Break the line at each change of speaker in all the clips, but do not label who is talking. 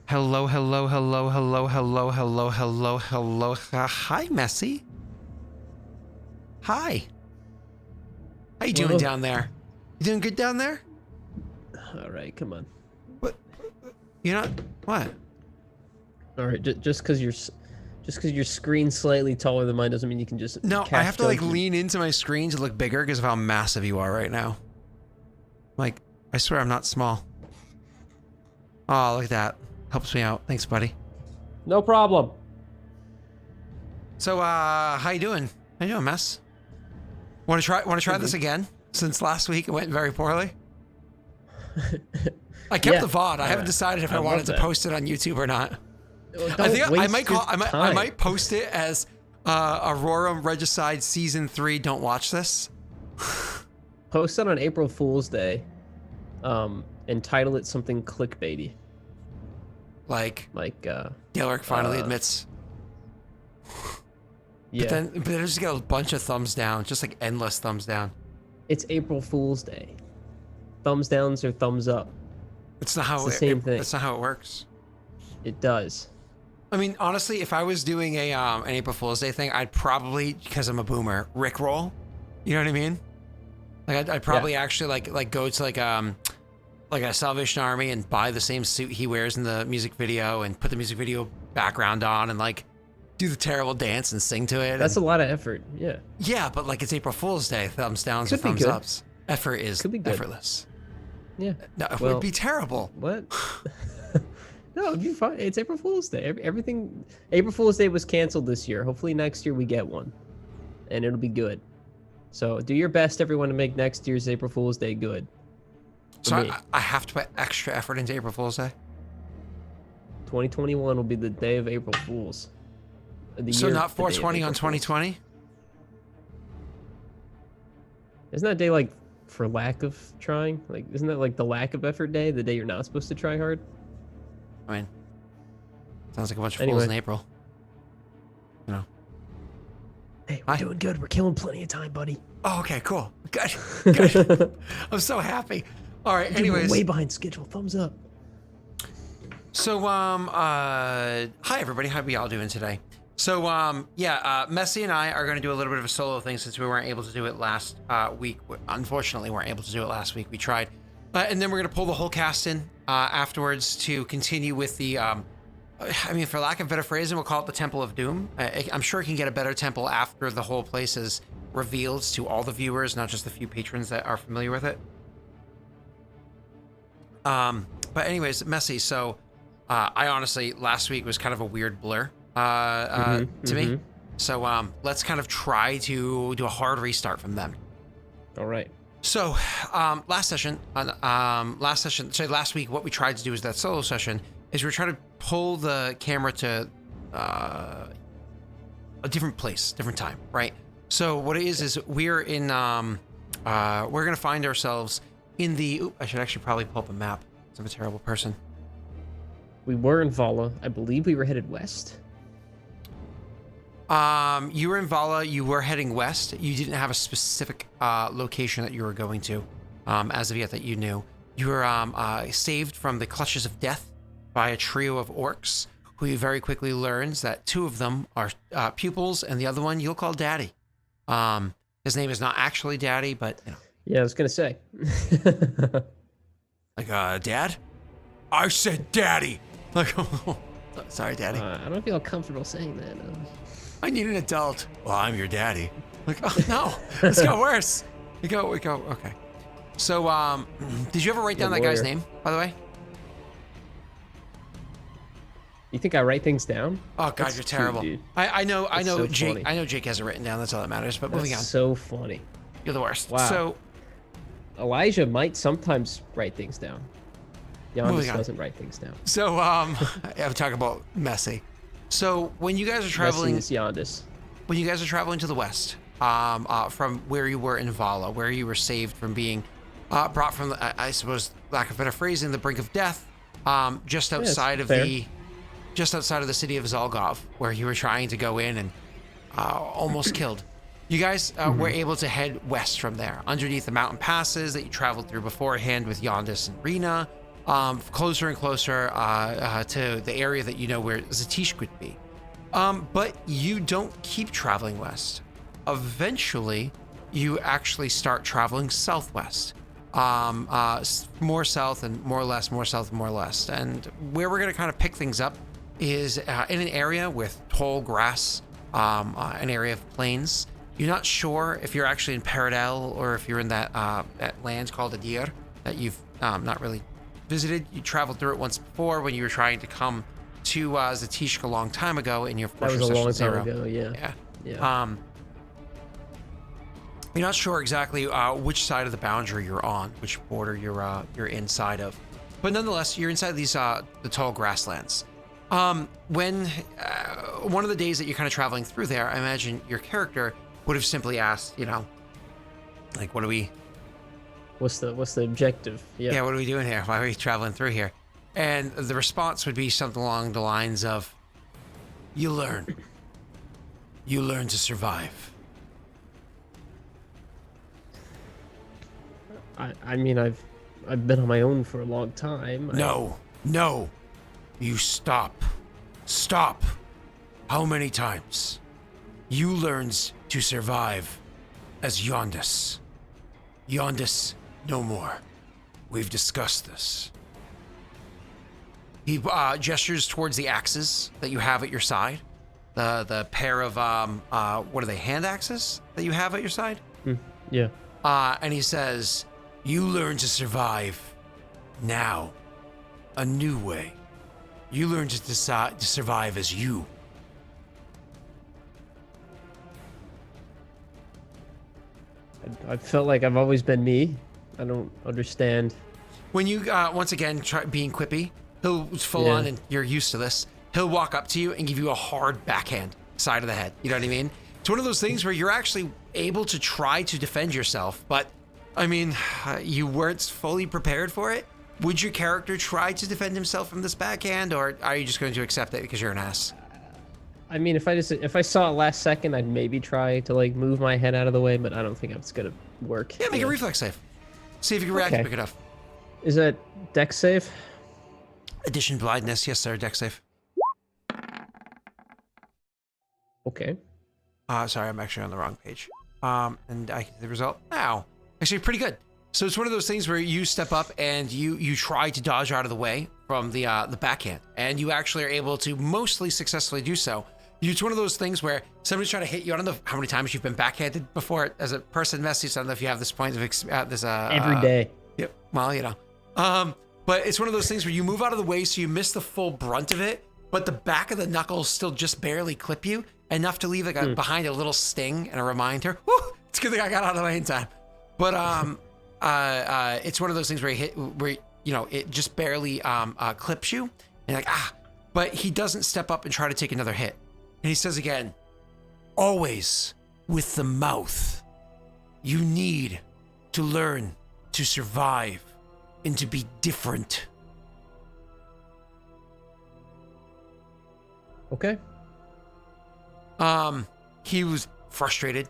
Hello, hello, hello, hello, hello, hello, hello, hello. Hi, Messy. Hi. How you doing down there? You doing good down there?
All right, come on.
What? You're not. What?
All right, just because your screen's slightly taller than mine doesn't mean you can just.
No, I have to like
judgment.
lean into my screen to look bigger because of how massive you are right now. Like, I swear I'm not small. Oh, look at that. Helps me out. Thanks, buddy.
No problem.
So, how you doing? How you doing, Mess? Want to try this again? Since last week it went very poorly. I kept the VOD. I haven't decided if I wanted to post it on YouTube or not. I think I might post it as Aurorum Regicide Season 3. Don't watch this.
Post it on April Fool's Day. And title it something clickbaity.
Like
Daelric
finally admits.
Yeah.
But then I just get a bunch of thumbs down, just like endless thumbs down.
It's April Fool's Day. Thumbs downs or thumbs up.
It's not how
the same thing.
That's not how it works.
It does.
I mean, honestly, if I was doing a an April Fool's Day thing, I'd probably, because I'm a boomer, rickroll. You know what I mean? Like I'd probably actually like go to like a Salvation Army and buy the same suit he wears in the music video and put the music video background on and like do the terrible dance and sing to it.
That's a lot of effort. Yeah.
Yeah, but like it's April Fool's Day, thumbs downs or
Could be
thumbs
good.
ups. Effort is
Could be good.
effortless.
Yeah.
No, it
Well,
would be terrible.
What? No, it'd be fine. It's April Fool's Day. Everything. April Fool's Day was canceled this year. Hopefully next year we get one, and it'll be good. So do your best, everyone, to make next year's April Fool's Day good.
So I have to put extra effort into April Fool's Day.
2021 will be the day of April Fools.
So not 420 on 2020?
Isn't that day like for lack of trying? Like, isn't that like the lack of effort day? The day you're not supposed to try hard?
I mean, sounds like a bunch of fools in April. You know.
Hey, we're doing good. We're killing plenty of time, buddy.
Oh, okay, cool. Good. Good. I'm so happy. All right,
Dude,
anyways.
we're way behind schedule. Thumbs up.
So, hi everybody. How are y'all doing today? So, Messy and I are going to do a little bit of a solo thing since we weren't able to do it last week. Unfortunately, weren't able to do it last week. We tried. And then we're going to pull the whole cast in afterwards to continue with the, I mean, for lack of better phrasing, we'll call it the Temple of Doom. I'm sure it can get a better temple after the whole place is revealed to all the viewers, not just the few patrons that are familiar with it. But anyways, Messy, so I honestly, last week was kind of a weird blur to me. So let's kind of try to do a hard restart from then.
All right.
So last week, what we tried to do is that solo session is we're trying to pull the camera to a different place, different time, right? So what it is we're in, we're going to find ourselves in the, I should actually probably pull up a map. I'm a terrible person.
We were in Vala. I believe we were headed west.
You were in Vala. You were heading west. You didn't have a specific location that you were going to, as of yet that you knew. You were saved from the clutches of death by a trio of orcs, who you very quickly learns that two of them are pupils, and the other one you'll call Daddy. His name is not actually Daddy, but you know.
Yeah, I was gonna say.
Like, Dad? I said Daddy! Like, sorry, Daddy.
I don't feel comfortable saying that.
I need an adult. Well, I'm your daddy. Like, oh no, it's got worse. We go, okay. So, did you ever write down that guy's name, by the way?
You think I write things down?
Oh God, you're terrible.
Cute,
I know
so
Jake.
funny.
I know Jake has it written down. That's all that matters. But moving on.
So funny.
You're the worst.
Wow.
So
Elijah might sometimes write things down. Yandis doesn't write things down.
So I'm talking about Messy. So when you guys are traveling, when you guys are traveling to the west, from where you were in Vala, where you were saved from being brought from, I suppose, lack of better phrasing, the brink of death, just outside of the city of Zholgov, where you were trying to go in and almost killed. You guys were able to head west from there, underneath the mountain passes that you traveled through beforehand with Yondis and Rena. closer and closer to the area that you know where Zatish would be. But you don't keep traveling west. Eventually, you actually start traveling southwest. More south and more or less, more south and more or less. And where we're going to kind of pick things up is in an area with tall grass, an area of plains. You're not sure if you're actually in Peredhel or if you're in that land called Adir that you've not really visited. You traveled through it once before when you were trying to come to Zatishk a long time ago in your
That was a long time ago,
Yeah.
Yeah.
You're not sure exactly which side of the boundary you're on, which border you're inside of, but nonetheless, you're inside these the tall grasslands. When one of the days that you're kind of traveling through there, I imagine your character would have simply asked, like, what are we?
What's the objective?
Yeah, what are we doing here? Why are we traveling through here? And the response would be something along the lines of, you learn to survive.
I mean, I've been on my own for a long time.
No, you stop. How many times? You learned to survive as Yondis. Yondis, no more. We've discussed this. He gestures towards the axes that you have at your side. The pair of, what are they, hand axes that you have at your side?
Yeah.
And he says, you learn to survive now, a new way. You learn to decide to survive as you.
I felt like I've always been me. I don't understand.
When you, once again, try being quippy, he'll full on, and you're used to this, he'll walk up to you and give you a hard backhand, side of the head. You know what I mean? It's one of those things where you're actually able to try to defend yourself, but, I mean, you weren't fully prepared for it. Would your character try to defend himself from this backhand, or are you just going to accept it because you're an ass?
I mean, if I saw it last second, I'd maybe try to like move my head out of the way, but I don't think it's gonna work.
Yeah, make a reflex save. See if you can react quick enough.
Is that dex save?
Addition blindness, yes sir, dex save.
Okay.
Sorry, I'm actually on the wrong page. And I the result. Ow. Actually, pretty good. So it's one of those things where you step up and you try to dodge out of the way from the backhand, and you actually are able to mostly successfully do so. It's one of those things where somebody's trying to hit you. I don't know how many times you've been backhanded before as a person, Messi. So I don't know if you have this point of this.
Every day.
Yep. Well, you know. But it's one of those things where you move out of the way, so you miss the full brunt of it, but the back of the knuckles still just barely clip you enough to leave like a behind a little sting and a reminder. Woo! It's a good thing I got out of the way in time. But it's one of those things where it just barely clips you, and you're like, ah. But he doesn't step up and try to take another hit. And he says again, always with the mouth. You need to learn to survive and to be different.
Okay.
He was frustrated,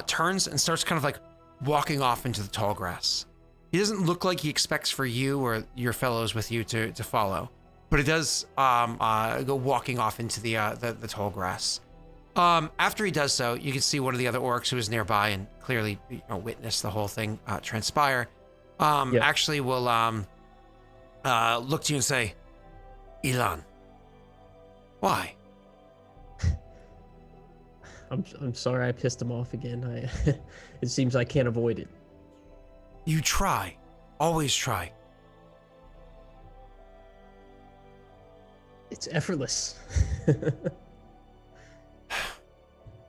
turns and starts kind of like walking off into the tall grass. He doesn't look like he expects for you or your fellows with you to follow, but it does go walking off into the tall grass. After he does so, you can see one of the other orcs who is nearby and clearly witness the whole thing transpire. Actually will look to you and say, Ilan, why?
I'm sorry I pissed him off again. It seems I can't avoid it.
You try. Always try.
It's effortless.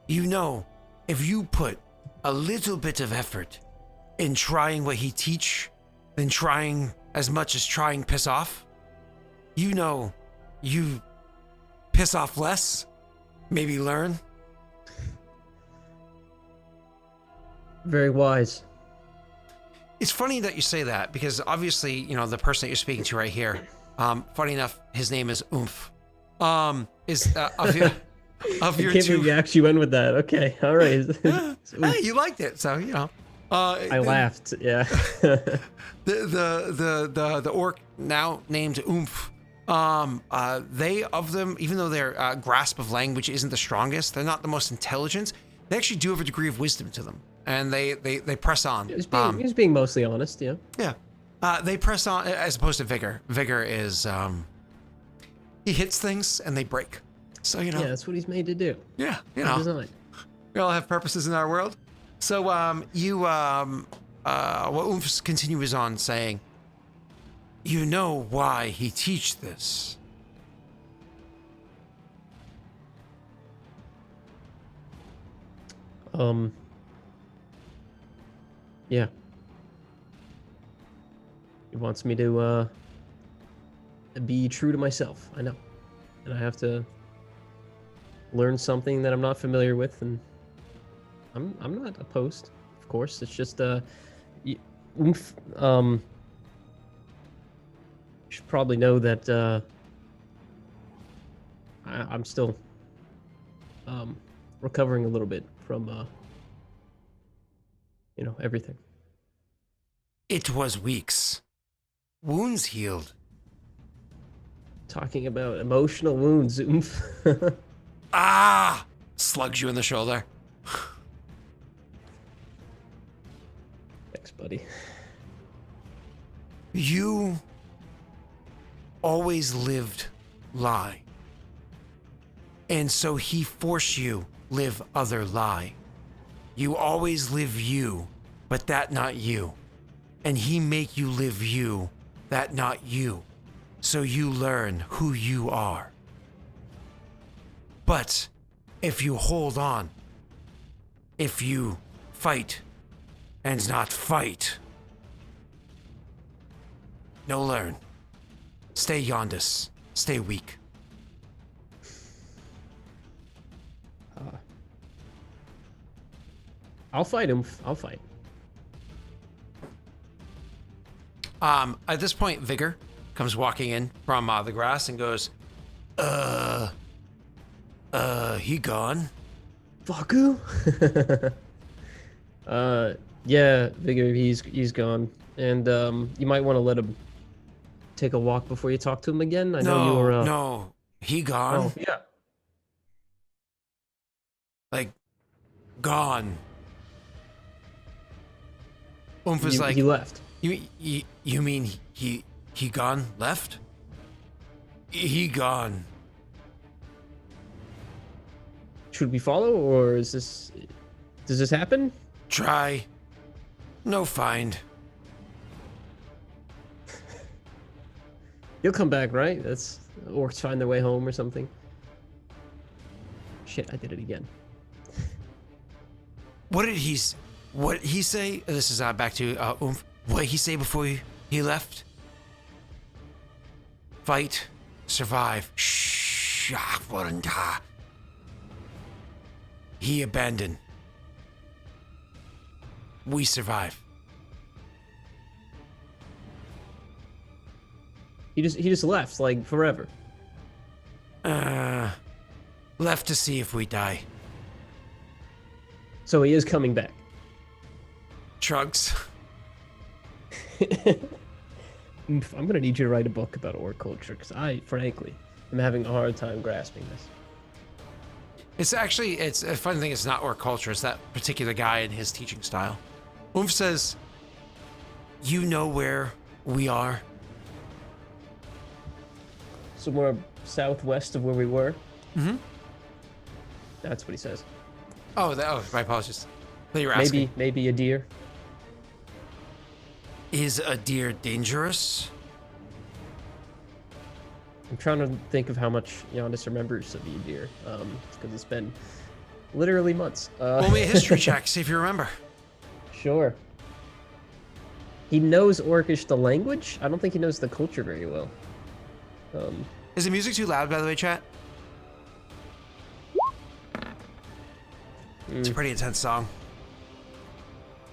You know, if you put a little bit of effort in trying what he teach, than trying as much as trying piss off, you know, you piss off less, maybe learn.
Very wise.
It's funny that you say that because obviously, you know, the person that you're speaking to right here, funny enough, his name is Oomph. Is of your
I can't believe you actually went with that. Okay, all right.
Hey, you liked it, so you know.
I laughed. Yeah.
The orc now named Oomph. They of them, even though their grasp of language isn't the strongest, they're not the most intelligent. They actually do have a degree of wisdom to them, and they press on.
He was being mostly honest. Yeah.
Yeah. They press on as opposed to vigor. Vigor is he hits things and they break. So
Yeah, that's what he's made to do.
Yeah,
Design.
we all have purposes in our world. So what Oomph continues on saying, you know why he teach this.
Yeah. He wants me to be true to myself. I know. And I have to learn something that I'm not familiar with, and I'm not opposed, of course. It's just you should probably know that I'm still recovering a little bit from everything.
It was weeks. Wounds healed.
Talking about emotional wounds, oomph.
Ah! Slugs you in the shoulder.
Thanks, buddy.
You always lived lie. And so he forced you live other lie. You always live you, but that not you. And he make you live you, that not you. So you learn who you are. But if you hold on, if you fight and not fight, no learn. Stay yondis. Stay weak.
I'll fight him. I'll fight.
At this point, Vigor comes walking in from the grass and goes, he gone?
Faku? Yeah, Vigor, he's gone. And, you might want to let him take a walk before you talk to him again. I know you were,
No, he gone?
Oh, yeah.
Like, gone. Oomph is like,
he left.
You mean he gone left? He gone.
Should we follow, or does this happen?
Try. No find.
He'll come back, right? That's orcs find their way home or something. Shit, I did it again.
What did he say? This is back to Oomph. What did he say before he left? Fight, survive. Shh. He abandoned. We survive.
He just left, like, forever.
Left to see if we die.
So he is coming back.
Shrugs.
I'm gonna need you to write a book about orc culture, because I, frankly, am having a hard time grasping this.
It's a funny thing, it's not orc culture, it's that particular guy and his teaching style. Oomph says, you know where we are?
Somewhere southwest of where we were.
Mm-hmm.
That's what he says.
Oh, my apologies. That you were asking.
Maybe a deer.
Is a deer dangerous?
I'm trying to think of how much Yondis remembers of the deer, because it's been literally months.
Roll me a history check, see if you remember.
Sure. He knows Orcish, the language. I don't think he knows the culture very well.
Is the music too loud, by the way, chat? It's a pretty intense song.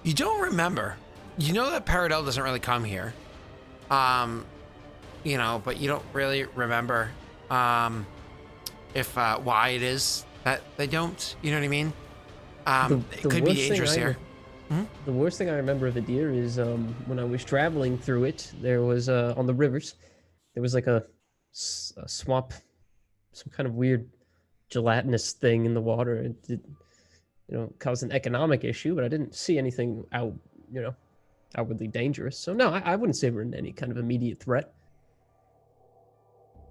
You don't remember. You know that Peredhel doesn't really come here. You know, but you don't really remember if why it is that they don't. You know what I mean? It could be dangerous here.
The worst thing I remember of the deer is when I was traveling through it, there was on the rivers, there was like a swamp, some kind of weird gelatinous thing in the water. It did, cause an economic issue, but I didn't see anything outwardly dangerous. So no, I wouldn't say we're in any kind of immediate threat.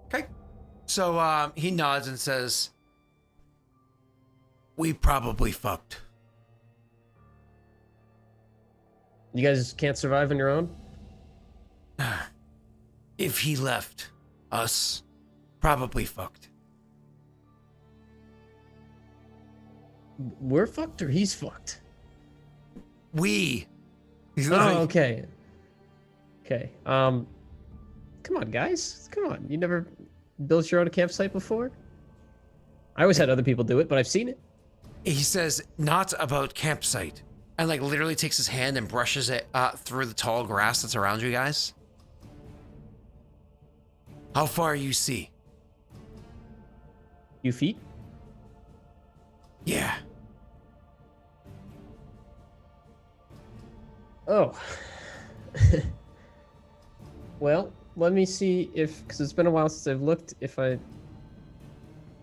Okay. So he nods and says, "We probably fucked."
You guys can't survive on your own?
If he left us, probably fucked.
We're fucked or he's fucked?
We.
Oh, okay. Okay. Come on, guys. Come on. You never built your own campsite before? I always had other people do it, but I've seen it.
He says, "Not about campsite." And like literally takes his hand and brushes it through the tall grass that's around you guys. How far you see?
You feet?
Yeah.
Oh. Well, let me see if, because it's been a while since I've looked, if I...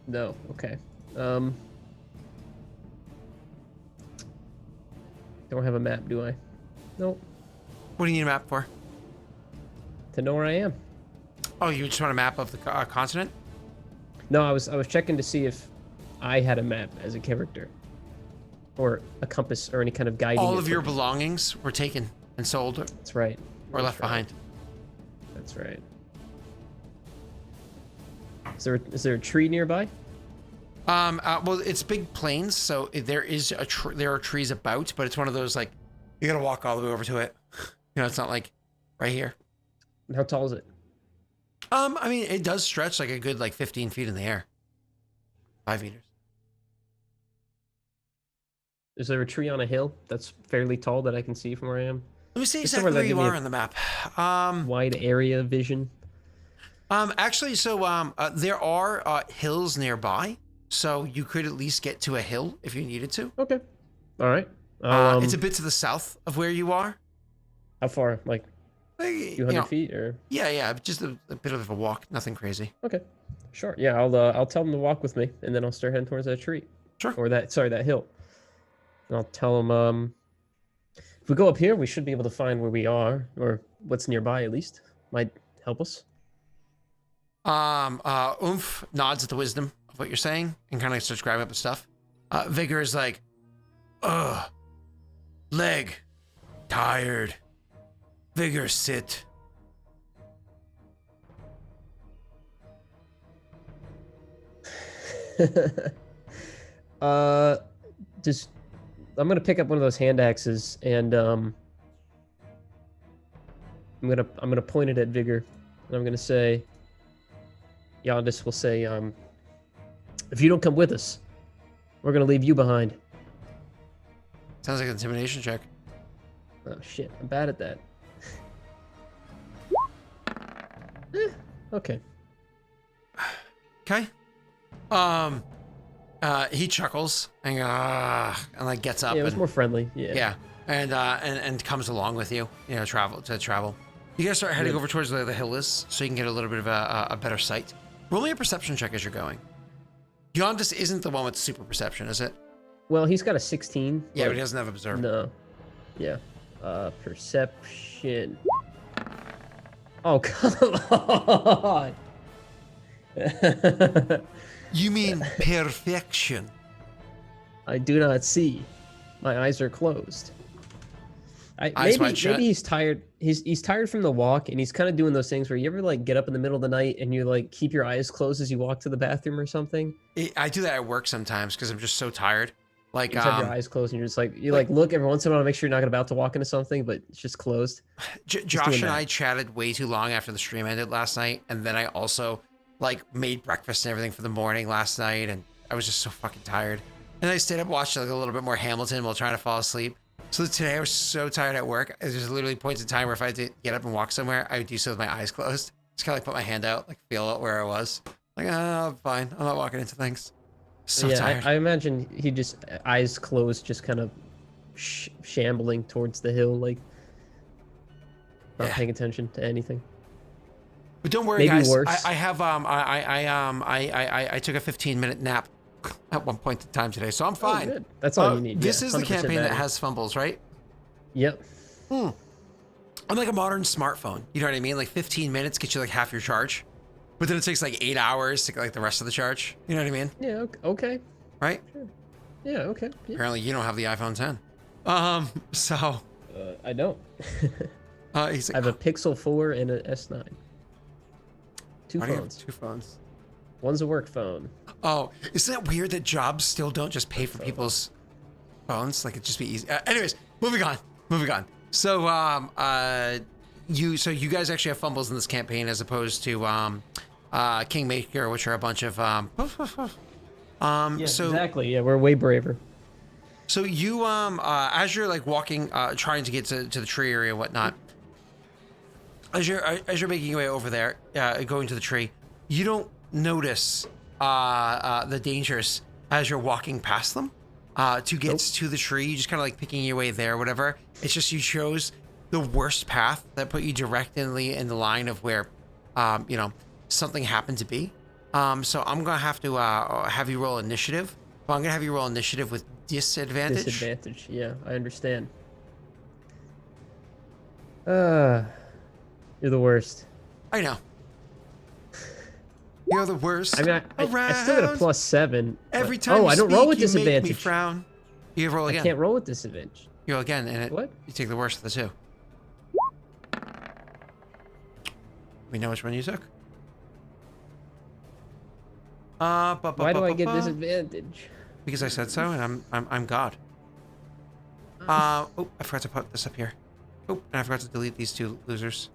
No, okay. Don't have a map, do I? Nope.
What do you need a map for?
To know where I am.
Oh, you just want a map of the continent?
No, I was checking to see if I had a map as a character, or a compass, or any kind of guiding.
All of your
equipment.
belongings were taken and sold
That's right.
or left behind.
That's right. Is there a tree nearby?
Well, it's big plains, so there are trees about, but it's one of those like you gotta walk all the way over to it. It's not like right here.
And how tall is it?
I mean, it does stretch like a good 15 feet in the air. 5 meters.
Is there a tree on a hill that's fairly tall that I can see from where I am?
Let me see
Just
exactly
somewhere
where
that
you
give me
are
a
on the map.
Wide area vision.
Actually, so there are hills nearby, so you could at least get to a hill if you needed to.
Okay. All right.
It's a bit to the south of where you are.
How far? Like a few hundred feet, or?
Yeah, just a bit of a walk, nothing crazy.
Okay. Sure. Yeah, I'll tell them to walk with me, and then I'll start heading towards that tree.
Sure.
Or that hill. And I'll tell them, if we go up here, we should be able to find where we are, or what's nearby at least. Might help us.
Oomph nods at the wisdom of what you're saying and kind of starts grabbing up the stuff. Vigor is like, ugh, leg, tired. Vigor, sit.
Just I'm gonna pick up one of those hand axes, and I'm gonna point it at Vigor, and I'm gonna say, Yondis will say, if you don't come with us, we're gonna leave you behind.
Sounds like an intimidation check.
Oh shit, I'm bad at that. Okay.
Okay. He chuckles and like gets up.
Yeah, it was
and,
more friendly. Yeah.
Yeah, and comes along with you. Travel. You guys start heading over towards where the hill is, so you can get a little bit of a better sight. Roll me a perception check as you're going. Yondis isn't the one with super perception, is it?
Well, he's got a 16.
Yeah, but he doesn't have observe.
No. Yeah. Perception. Oh, come on.
You mean perfection?
I do not see. My eyes are closed.
Eyes wide shut.
Maybe he's tired. He's tired from the walk, and he's kind of doing those things where you ever like get up in the middle of the night and you like keep your eyes closed as you walk to the bathroom or something.
I do that at work sometimes because I'm just so tired. Like,
you just have your eyes closed and you're just like look every once in a while to make sure you're not about to walk into something, but it's just closed.
Josh and I chatted way too long after the stream ended last night, and then I also like made breakfast and everything for the morning last night, and I was just so fucking tired. And I stayed up watching like a little bit more Hamilton while trying to fall asleep. So today I was so tired at work. There's literally points in time where if I had to get up and walk somewhere, I would do so with my eyes closed. Just kind of like put my hand out, like feel out where I was. Like, oh, fine. I'm not walking into things. So
yeah,
tired.
I imagine he just eyes closed, just kind of shambling towards the hill, like not
Yeah.
paying attention to anything.
But don't worry,
Maybe
guys.
worse.
I have I took a 15-minute nap at one point in time today, so I'm fine.
Oh, good. That's all you need.
This
yeah,
is the
100%
campaign that
battery.
has fumbles, right?
Yep.
I'm like a modern smartphone. You know what I mean? Like 15 minutes gets you like half your charge, but then it takes like 8 hours to get like the rest of the charge. You know what I mean?
Yeah. Okay.
Right?
Sure. Yeah. Okay. Yeah.
Apparently, you don't have the iPhone 10. So
I don't.
he's
I
like,
have a Pixel 4 and a S9. Two
why do you have
phones.
2 phones?
One's a work phone.
Oh, isn't it weird that jobs still don't just pay for people's phones? Like it'd just be easy. Anyways, moving on. So, you guys actually have fumbles in this campaign as opposed to Kingmaker, which are a bunch of
Yeah,
so
exactly. Yeah, we're way braver.
so you as you're like walking, trying to get to the tree area and whatnot, as you're making your way over there, going to the tree, you don't notice the dangers as you're walking past them. To get to the tree, you just kind of like picking your way there, whatever. It's just you chose the worst path that put you directly in the line of where, something happened to be. So I'm gonna have to have you roll initiative. But I'm gonna have you roll initiative with disadvantage.
Disadvantage. Yeah, I understand. You're the worst.
I know. You're the worst.
I mean, I still got a +7.
Every
but-
time.
Oh,
you
I don't
speak,
roll with
you make me
disadvantage.
frown. You roll
I
again.
can't roll with disadvantage.
You roll again, and
What?
you take the worst of the two. We know which one you took.
Why do I get disadvantage?
Because I said so, and I'm God. Oh, I forgot to put this up here. Oh, and I forgot to delete these 2 losers.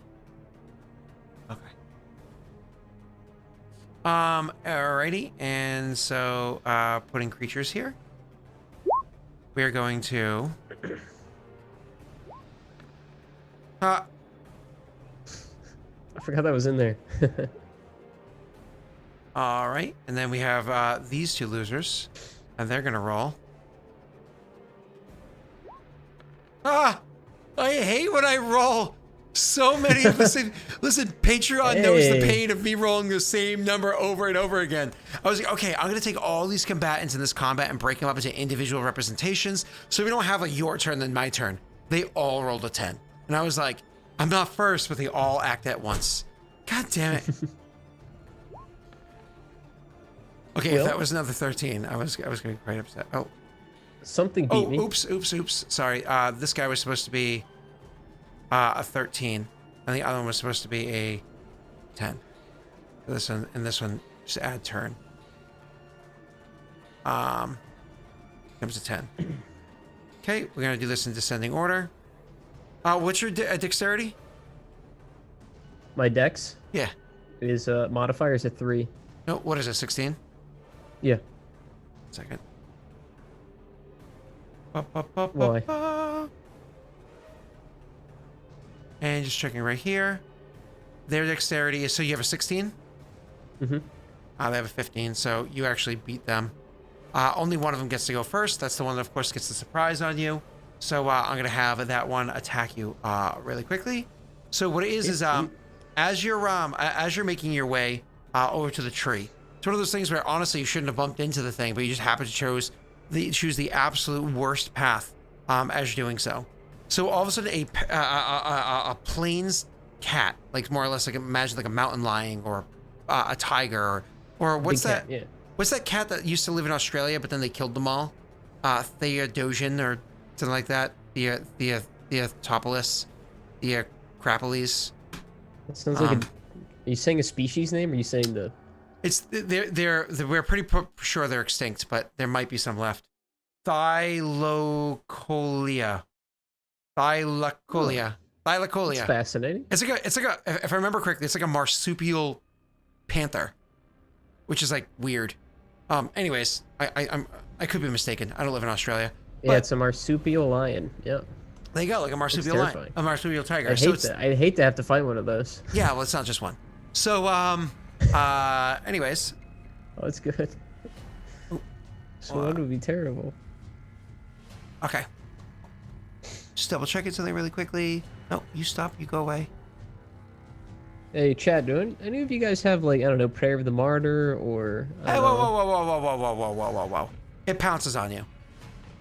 Okay. Alrighty, and so putting creatures here. We're going to
I forgot that was in there.
all right, and then we have these 2 losers, and they're gonna roll. I hate when I roll so many. Listen, Patreon knows the pain of me rolling the same number over and over again. I was like, okay, I'm gonna take all these combatants in this combat and break them up into individual representations, so we don't have a your turn then my turn. They all rolled a 10, and I was like, I'm not first, but they all act at once. God damn it. Okay,
Well,
if that was another 13, I was gonna be quite upset. Oh.
Something beat me.
Oops. Sorry. This guy was supposed to be a 13, and the other one was supposed to be a 10. This one and this one, just add turn. Comes a 10. Okay, we're gonna do this in descending order. What's your dexterity?
My dex
Yeah.
is modifier is a 3.
No, what is it? 16.
Yeah.
Second.
Why?
And just checking right here. Their dexterity is, so you have a 16?
Mm-hmm.
They have a 15, so you actually beat them. Only one of them gets to go first. That's the one that, of course, gets the surprise on you. So I'm going to have that one attack you really quickly. So what it is as you're making your way over to the tree, it's one of those things where honestly you shouldn't have bumped into the thing, but you just happen to choose the absolute worst path as you're doing so. So all of a sudden a plains cat, like more or less like imagine like a mountain lion or a tiger or what's
Big
that?
cat, yeah.
What's that cat that used to live in Australia but then they killed them all? Theodosian or something like that. Theotopolis, Theocrapolis.
That sounds like are you saying a species name or are you saying the...
It's we're pretty sure they're extinct, but there might be some left. Thylacolea.
That's fascinating.
It's like a, if I remember correctly, it's like a marsupial panther, which is like weird. Anyways, I could be mistaken. I don't live in Australia.
Yeah, it's a marsupial lion. Yeah.
There you go, like a marsupial lion,
terrifying.
a marsupial tiger.
I hate that. I hate to have to find one of those.
Yeah, well, it's not just one. So, anyways.
Oh, it's good. So one would be terrible.
Okay. Just double checking something really quickly. No, you stop. You go away.
Hey, chat, do any of you guys have, like, I don't know, Prayer of the Martyr or...
Hey, whoa, whoa, whoa, whoa, whoa, whoa, whoa, whoa, whoa, whoa, whoa. It pounces on you.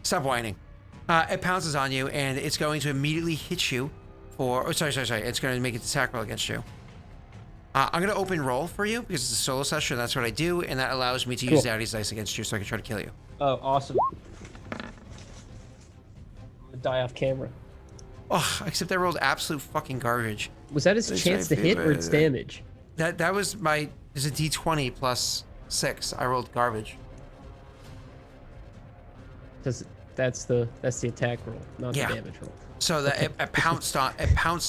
Stop whining. It pounces on you, and it's going to immediately hit you for... Oh, sorry. It's going to make its attack roll against you. I'm going to open roll for you because it's a solo session. That's what I do, and that allows me to use Daddy's dice against you so I can try to kill you.
Oh, awesome. I'm gonna die off camera.
Oh, except I rolled absolute fucking garbage.
Was that his chance to hit or its damage?
That was my... There's a D20 plus 6. I rolled garbage.
Because that's the attack roll, not the damage roll.
So that it pounced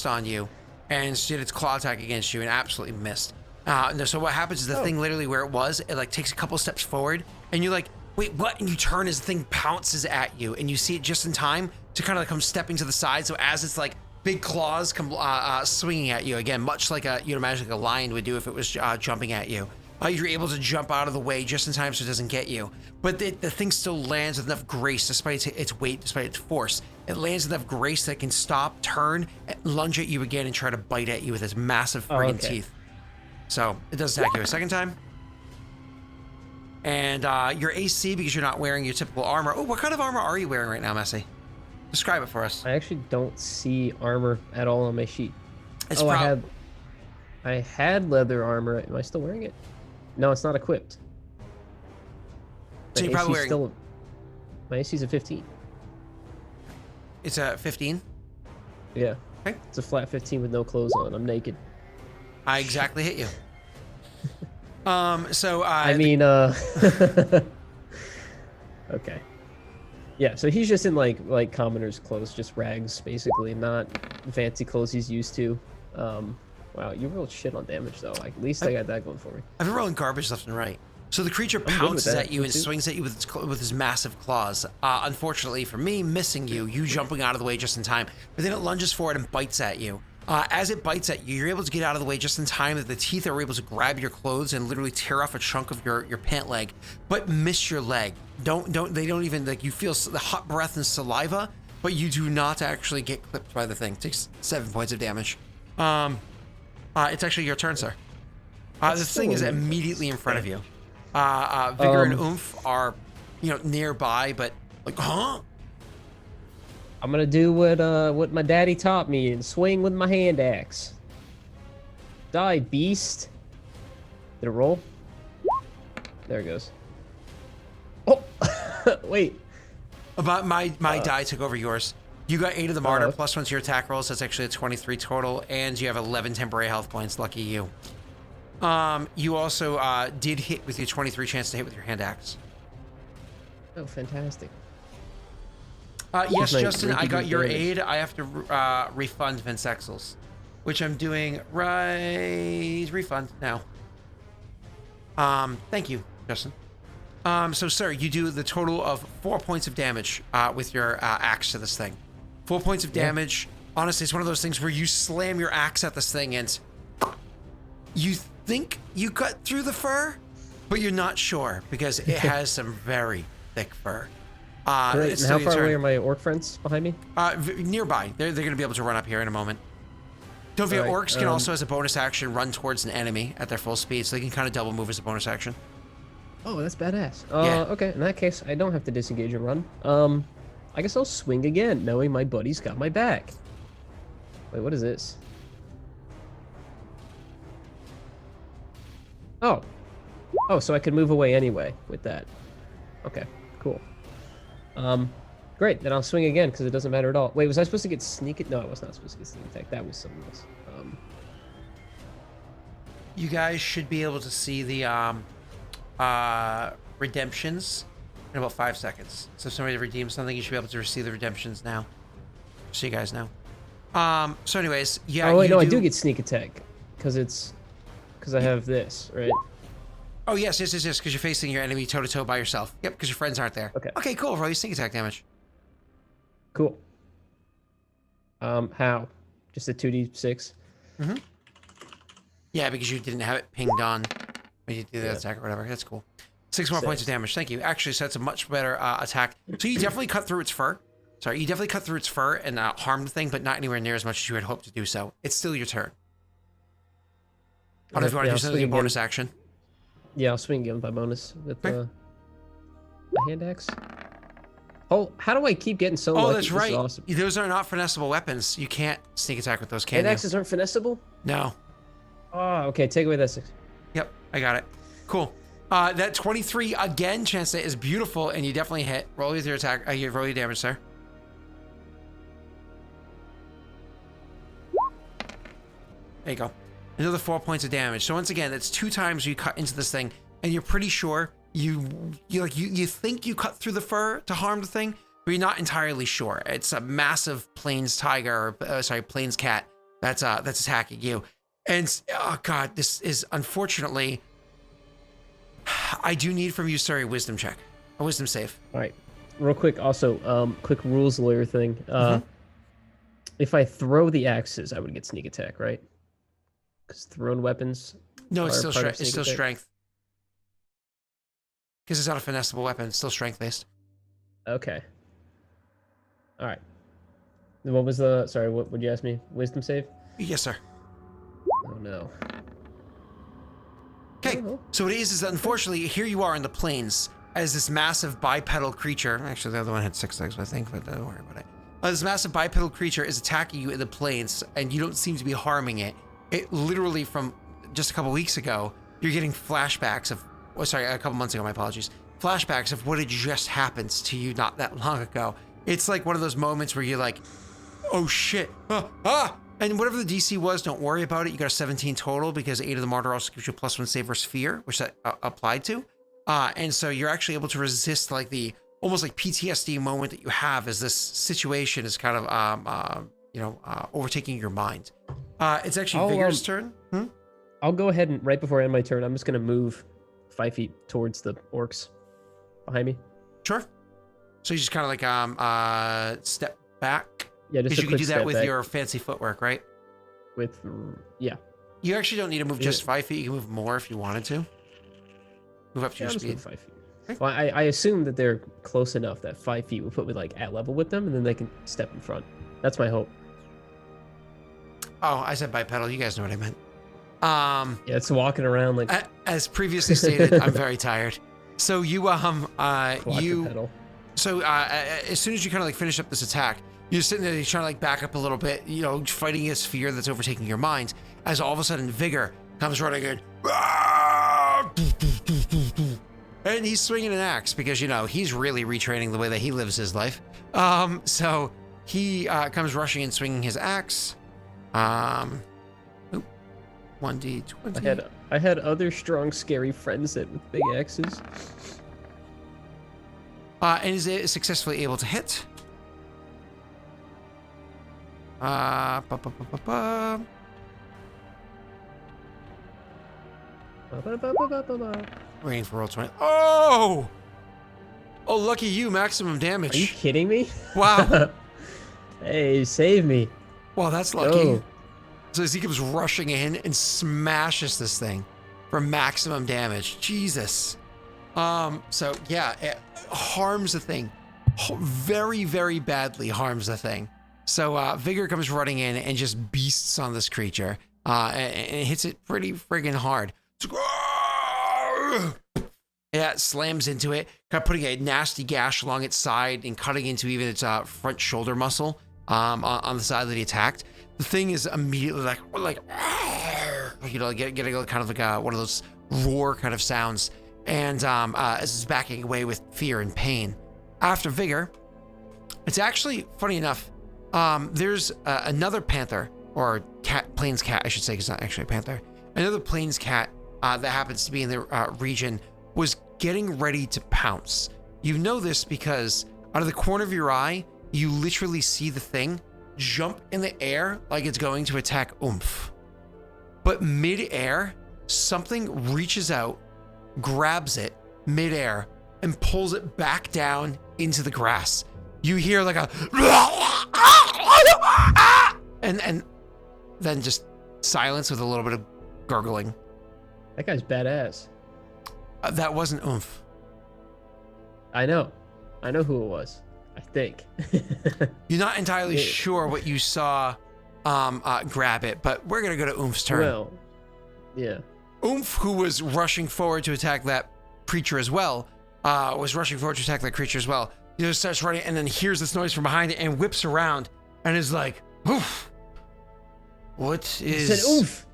on you, and did its claw attack against you and absolutely missed. No, so what happens is the thing literally where it was, it like takes a couple steps forward, and you're like, wait, what? And you turn as the thing pounces at you, and you see it just in time to kind of like come stepping to the side. So as it's like big claws come swinging at you again, much like you'd imagine like a lion would do if it was jumping at you. You're able to jump out of the way just in time so it doesn't get you. But the thing still lands with enough grace, despite its weight, despite its force. It lands with enough grace that it can stop, turn, lunge at you again, and try to bite at you with its massive friggin' teeth. So it does attack you a second time. And your AC, because you're not wearing your typical armor. Oh, what kind of armor are you wearing right now, Messi? Describe it for us.
I actually don't see armor at all on my sheet.
It's
I had leather armor. Am I still wearing it? No, it's not equipped.
So you're probably wearing...
My AC's a 15.
It's a 15?
Yeah.
Okay.
It's a flat 15 with no clothes on. I'm naked.
I exactly hit you.
I mean, okay. Yeah, so he's just in like commoner's clothes, just rags, basically, not fancy clothes he's used to. Wow, you rolled shit on damage, though. Like, at least I got that going for me.
I've been rolling garbage left and right. So the creature pounces at you and swings at you with his massive claws. Unfortunately for me, missing you jumping out of the way just in time. But then it lunges forward and bites at you. As it bites at you, you're able to get out of the way just in time that the teeth are able to grab your clothes and literally tear off a chunk of your pant leg, but miss your leg. They don't even, like, you feel the hot breath and saliva, but you do not actually get clipped by the thing. It takes 7 points of damage. It's actually your turn, sir. This thing is immediately in front of you. Vigor and Oomph are, nearby, but like, huh?
I'm gonna do what my daddy taught me and swing with my hand axe. Die, beast. Did it roll? There it goes. Oh, wait.
About my die took over yours. You got 8 of the martyr plus 1 to your attack rolls. That's actually a 23 total, and you have 11 temporary health points. Lucky you. You also did hit with your 23 chance to hit with your hand axe.
Oh, fantastic.
Yes, Justin, I got your aid. I have to refund Vince Exels, which I'm doing refund now. Thank you, Justin. So, sir, you do the total of 4 points of damage with your axe to this thing. 4 points of damage. Honestly, it's one of those things where you slam your axe at this thing and you think you cut through the fur, but you're not sure because it has some very thick fur.
Great. And how far away are my orc friends behind me?
Nearby. They're going to be able to run up here in a moment. Don't forget, orcs can also, as a bonus action, run towards an enemy at their full speed, so they can kind of double move as a bonus action.
Oh, that's badass.
Yeah.
Okay, in that case, I don't have to disengage and run. I guess I'll swing again, knowing my buddy's got my back. Wait, what is this? Oh. Oh, so I can move away anyway with that. Okay, cool. Great, then I'll swing again, because it doesn't matter at all. Wait, was I supposed to get sneak it? No, I was not supposed to get sneak attack. That was something else.
You guys should be able to see the redemptions in about 5 seconds. So if somebody redeems something, you should be able to receive the redemptions now. So you guys know. So anyways, yeah.
Oh wait, no, I do get sneak attack, because I have this, right?
Oh yes, because you're facing your enemy toe to toe by yourself. Yep, because your friends aren't there.
Okay.
Okay, cool. Roll your sneak attack damage.
Cool. How? Just a 2d6?
Mm-hmm. Yeah, because you didn't have it pinged on when you did the attack or whatever. That's cool. 6 more points of damage. Thank you. Actually, so that's a much better attack. So you definitely cut through its fur. Sorry, you definitely cut through its fur and harmed the thing, but not anywhere near as much as you had hoped to do so. It's still your turn. I don't know if you want to do something in bonus action.
Yeah, I'll swing again by bonus with
Okay.
my hand axe. Oh, how do I keep getting so lucky?
Oh, that's
This
right.
is awesome.
Those are not finessable weapons. You can't sneak attack with those, can
Hand
you?
axes aren't finessable?
No.
Oh, okay. Take away that 6.
Yep, I got it. Cool. That 23 again, chance that is beautiful, and you definitely hit. Roll with your attack. You roll your damage, sir. There you go. Another 4 points of damage. So once again, that's 2 times you cut into this thing, and you're pretty sure you think you cut through the fur to harm the thing, but you're not entirely sure. It's a massive plains tiger, or plains cat that's attacking you. And oh god, this is unfortunately. I do need from you, sir, a wisdom check, a wisdom save.
All right, real quick. Also, quick rules lawyer thing. If I throw the axes, I would get sneak attack, right? Because thrown weapons.
No, it's still
part of
strength. It's still
sneak attack.
strength. Because it's not a finessable weapon. It's still strength based.
Okay. All right. What was the? Sorry, what would you ask me? Wisdom save?
Yes, sir.
Oh no.
Okay, so what it is that unfortunately here you are in the plains as this massive bipedal creature. Actually, the other one had 6 legs, I think, but don't worry about it. This massive bipedal creature is attacking you in the plains, and you don't seem to be harming it. It literally, from just a couple weeks ago, you're getting flashbacks of. Oh, sorry, a couple months ago. My apologies. Flashbacks of what had just happened to you not that long ago. It's like one of those moments where you're like, "Oh shit!" And whatever the DC was, don't worry about it. You got a 17 total because 8 of the martyr also gives you a +1 save versus fear, which that applied to. And so you're actually able to resist like the almost like PTSD moment that you have as this situation is kind of, overtaking your mind. It's actually Vigor's turn.
I'll go ahead and right before I end my turn, I'm just gonna move 5 feet towards the orcs behind me.
Sure. So you just kind of like step back.
Yeah, just
Because
a
you can
quick
do that
step
with
back
your fancy footwork, right?
Yeah.
You actually don't need to move just 5 feet. You can move more if you wanted to. Move up to your
I'll just
speed.
move 5 feet. Well, I assume that they're close enough that 5 feet will put me like at level with them, and then they can step in front. That's my hope.
Oh, I said bipedal. You guys know what I meant.
Yeah, it's walking around like
As previously stated, I'm very tired. So you
quadrupedal.
So as soon as you kind of like finish up this attack, you're sitting there, you're trying to like back up a little bit, fighting this fear that's overtaking your mind. As all of a sudden, Vigor comes running in, and he's swinging an axe because he's really retraining the way that he lives his life. So he comes rushing and swinging his axe. 1d20.
I had other strong, scary friends that with big axes.
And is successfully able to hit. Waiting for roll 20. Oh, lucky you! Maximum damage.
Are you kidding me?
Wow.
Hey, save me.
Well, that's lucky.
Oh.
So as he comes rushing in and smashes this thing for maximum damage. Jesus. So yeah, it harms the thing. Very, very badly harms the thing. So Vigor comes running in and just beasts on this creature. And hits it pretty friggin' hard. Yeah, it slams into it, kind of putting a nasty gash along its side and cutting into even its front shoulder muscle on the side that he attacked. The thing is immediately getting kind of like one of those roar kind of sounds, and as it's backing away with fear and pain. After Vigor, it's actually funny enough. There's another panther or cat, plains cat, I should say, because it's not actually a panther. Another plains cat that happens to be in the region was getting ready to pounce. You know this because out of the corner of your eye, you literally see the thing jump in the air like it's going to attack Oomph. But mid-air, something reaches out, grabs it mid-air, and pulls it back down into the grass. You hear like a and then just silence with a little bit of gurgling.
That guy's badass.
That wasn't Oomph.
I know who it was. I think.
You're not entirely sure what you saw grab it, but we're going to go to Oomp's turn.
Well, yeah.
Oomph, who was rushing forward to attack that creature as well, starts running and then hears this noise from behind it and whips around and is like, oof. What is...
He said oof.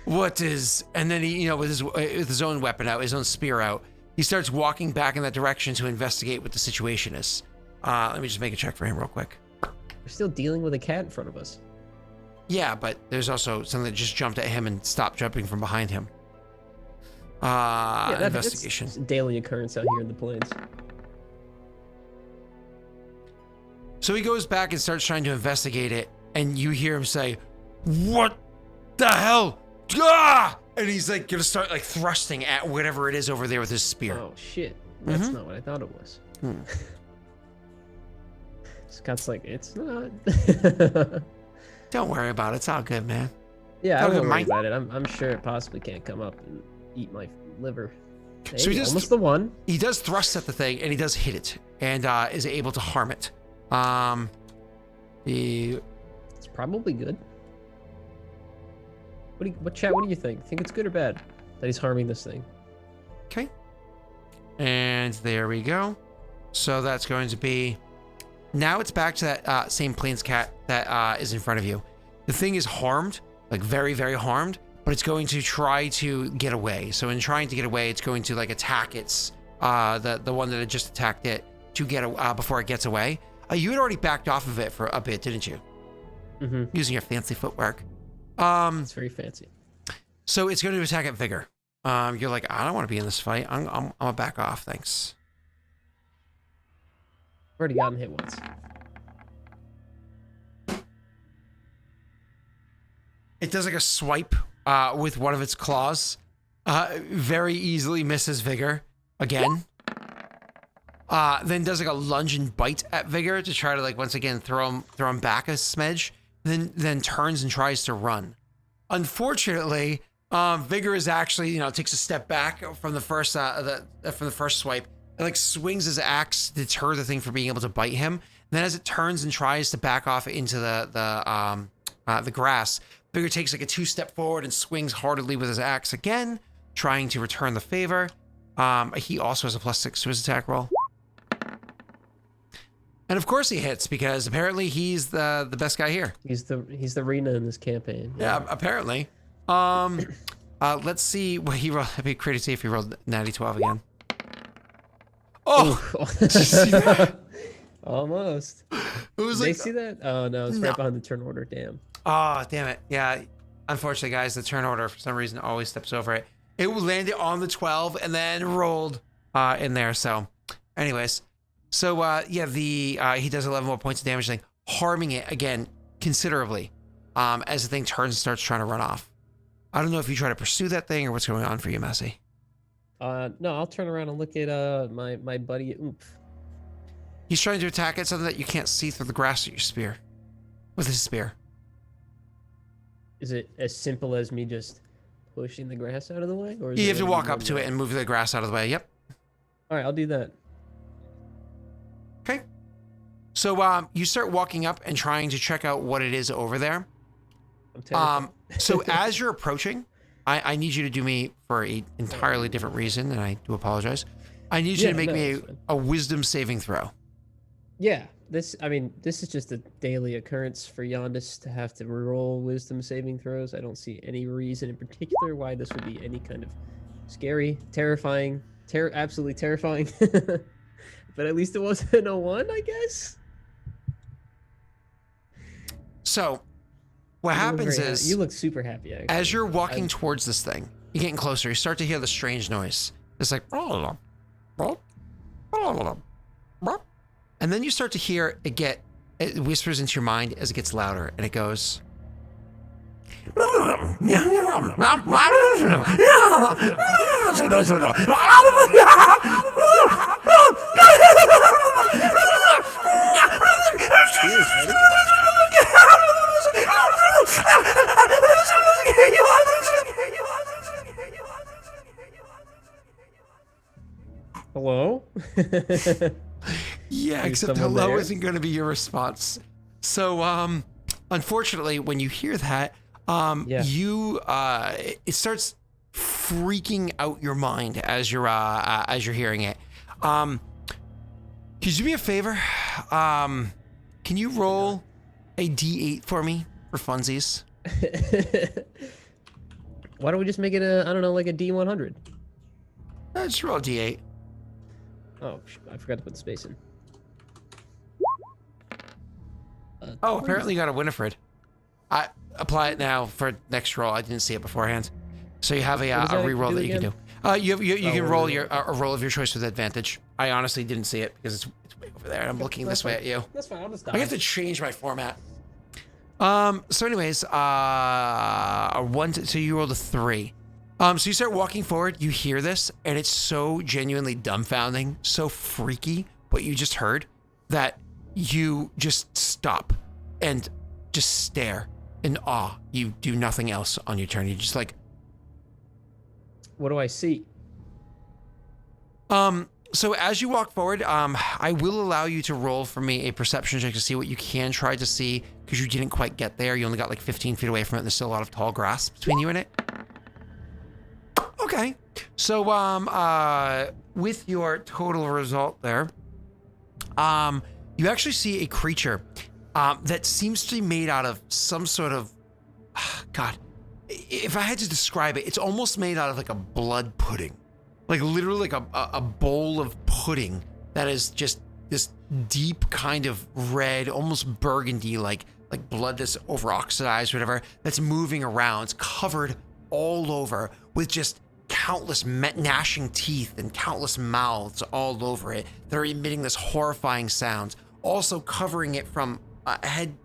What is... And then he, with his own weapon out, his own spear out, he starts walking back in that direction to investigate what the situation is. Let me just make a check for him real quick.
We're still dealing with a cat in front of us.
Yeah, but there's also something that just jumped at him and stopped jumping from behind him. Investigation.
It's a daily occurrence out here in the plains.
So he goes back and starts trying to investigate it, and you hear him say, "What the hell?" Ah! And he's like gonna start like thrusting at whatever it is over there with his spear.
Oh shit! That's not what I thought it was. Scott's like, it's not.
Don't worry about it. It's all good, man.
Yeah, I won't worry about it. I'm sure it possibly can't come up and eat my liver. Hey, so he does almost the one.
He does thrust at the thing, and he does hit it, and is able to harm it.
It's probably good. What do you think? Think it's good or bad that he's harming this thing?
Okay. And there we go. So that's going to be... Now it's back to that same plains cat that is in front of you. The thing is harmed, like very, very harmed, but it's going to try to get away. So in trying to get away, it's going to like attack its, the one that had just attacked it to get before it gets away. You had already backed off of it for a bit, didn't you? Mm-hmm. Using your fancy footwork.
It's very fancy.
So it's going to attack at vigor. You're like, I don't want to be in this fight. I'm gonna back off, thanks.
Already gotten hit once.
It does like a swipe with one of its claws. Very easily misses vigor again. Then does like a lunge and bite at vigor to try to like once again throw him back a smidge. Then turns and tries to run. Unfortunately, vigor is actually takes a step back from the first swipe. It like swings his axe to deter the thing from being able to bite him. Then as it turns and tries to back off into the grass, vigor takes like a 2-step forward and swings heartily with his axe again, trying to return the favor. He also has a +6 to his attack roll. And of course he hits because apparently he's the best guy here.
He's the Rena in this campaign.
Yeah, apparently. Let's see what he rolled. It'd be crazy to see if he rolled natty 12 again. Oh, did you see that?
Almost.
It was
Did
like,
they see that? Oh no, it's right behind the turn order. Damn.
Oh, damn it. Yeah. Unfortunately, guys, the turn order for some reason always steps over it. It landed on the 12 and then rolled in there. So, anyways. So, yeah, he does 11 more points of damage, like, harming it again considerably as the thing turns and starts trying to run off. I don't know if you try to pursue that thing or what's going on for you, Messy.
No, I'll turn around and look at my buddy Oomph.
He's trying to attack at something that you can't see through the grass with your spear. With his spear.
Is it as simple as me just pushing the grass out of the way? Or
You have to walk up to it and move the grass out of the way. Yep.
All right, I'll do that.
Okay. So you start walking up and trying to check out what it is over there.
I'm terrified.
So as you're approaching, I need you to do me for an entirely different reason, and I do apologize. I need you to make me a wisdom saving throw.
Yeah, this is just a daily occurrence for Yondis to have to roll wisdom saving throws. I don't see any reason in particular why this would be any kind of scary, terrifying, absolutely terrifying. But at least it wasn't a 1, I guess. So, what happens is... You look super happy, actually.
As you're walking towards this thing, you're getting closer, you start to hear the strange noise. It's like... And then you start to hear it whispers into your mind as it gets louder, and it goes...
Hello?
Yeah,
Is
except
someone
hello
there?
isn't going to be your response. So, unfortunately, when you hear that,
Yeah.
it starts freaking out your mind as you're hearing it. Could you do me a favor? Can you roll a D8 for me for funsies?
Why don't we just make it a, I don't know, like a D100?
Just roll a D8.
Oh, I forgot to put the space in.
Oh, apparently you got a Winifred. I apply it now for next roll. I didn't see it beforehand. So you have
What does
a
that
re-roll
do
that you can
again?
do. You can roll
re-roll.
your a roll of your choice with advantage. I honestly didn't see it because it's way over there. And I'm looking this way at you.
That's fine. I'll just die.
I have to change my format. So anyways, so you rolled a 3. So you start walking forward, you hear this, and it's so genuinely dumbfounding, so freaky what you just heard, that you just stop and just stare in awe. You do nothing else on your turn. You just like,
What do I see?
so as you walk forward, I will allow you to roll for me a perception check to see what you can try to see, because you didn't quite get there. You only got like 15 feet away from it. There's still a lot of tall grass between you and it. Okay. So, with your total result there, you actually see a creature, that seems to be made out of some sort of, God, if I had to describe it, it's almost made out of like a blood pudding. Like literally like a bowl of pudding that is just this deep kind of red, almost burgundy, like blood that's over oxidized, whatever, that's moving around. It's covered all over with just countless gnashing teeth and countless mouths all over it that are emitting this horrifying sound. Also covering it from not head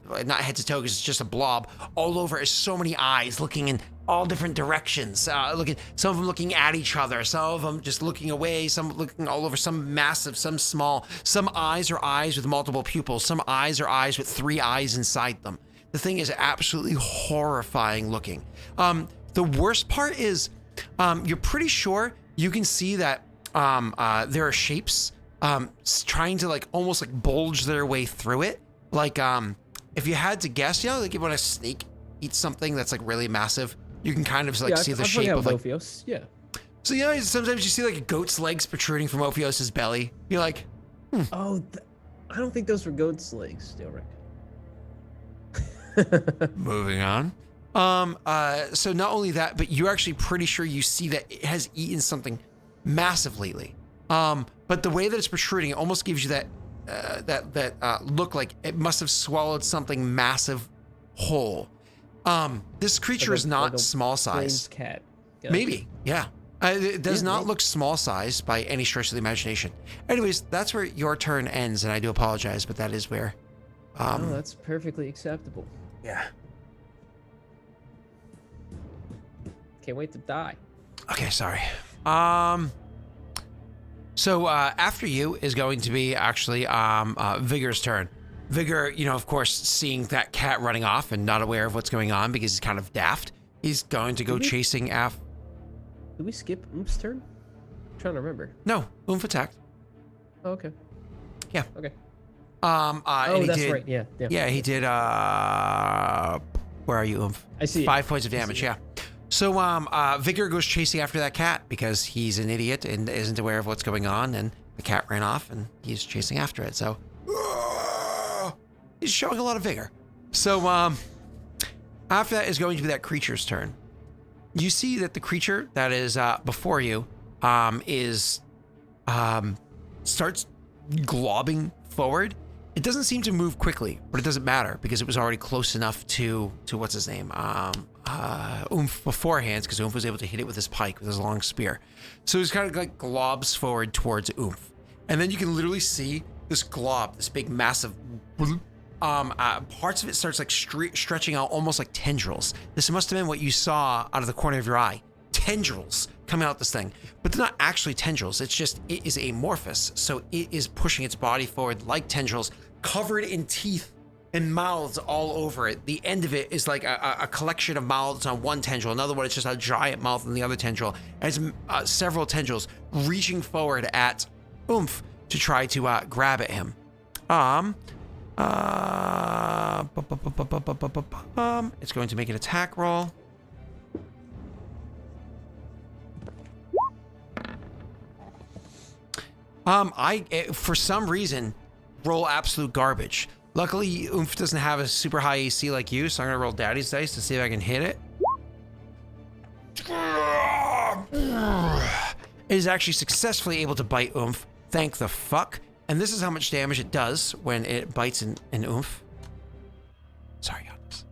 to toe because it's just a blob, all over is so many eyes looking in all different directions. Some of them looking at each other, some of them just looking away, some looking all over, some massive, some small. Some eyes are eyes with multiple pupils, some eyes are eyes with 3 eyes inside them. The thing is absolutely horrifying looking. The worst part is, you're pretty sure you can see that there are shapes trying to like almost like bulge their way through it. Like if you had to guess, like when a snake eats something that's like really massive, you can kind of like see the shape of like.
Ophios. Yeah.
So sometimes you see like a goat's legs protruding from Ophios's belly. You're like,
Oh, I don't think those were goat's legs, Daelric.
moving on. So not only that, but you're actually pretty sure you see that it has eaten something massive lately. But the way that it's protruding, it almost gives you that look like it must have swallowed something massive whole. This creature is not small size.
Cat.
Maybe, yeah. It does not look small size by any stretch of the imagination. Anyways, that's where your turn ends, and I do apologize, but that is where.
Oh, that's perfectly acceptable.
Yeah.
Can't wait to die.
Okay, sorry. So after you is going to be actually Vigor's turn. Vigor, of course, seeing that cat running off and not aware of what's going on because he's kind of daft, he's going to go chasing after.
Did we skip Oomp's turn? I'm trying to remember.
No, Oomph attacked.
Oh, okay.
Yeah.
Okay.
And he
that's
did,
right. Yeah.
Yeah, he did. Where are you, Oomph?
I see.
5 points of damage. Yeah. So Vigor goes chasing after that cat because he's an idiot and isn't aware of what's going on, and the cat ran off and he's chasing after it. So he's showing a lot of vigor. So after that is going to be that creature's turn. You see that the creature that is before you starts globbing forward. It doesn't seem to move quickly, but it doesn't matter because it was already close enough to what's his name, Oomph beforehand, because Oomph was able to hit it with his pike, with his long spear. So he's kind of like globs forward towards Oomph. And then you can literally see this glob, this big massive, parts of it starts like stretching out almost like tendrils. This must have been what you saw out of the corner of your eye. Tendrils coming out this thing, but they're not actually tendrils. It's just, it is amorphous. So it is pushing its body forward like tendrils, covered in teeth and mouths all over it. The end of it is like a collection of mouths on one tendril. Another one, it's just a giant mouth on the other tendril. And it's several tendrils reaching forward at Oomph. to try to grab at him. It's going to make an attack roll. For some reason, roll absolute garbage. Luckily, Oomph doesn't have a super high AC like you, so I'm gonna roll Daddy's dice to see if I can hit it. It is actually successfully able to bite Oomph. Thank the fuck. And this is how much damage it does when it bites an Oomph. Sorry, guys.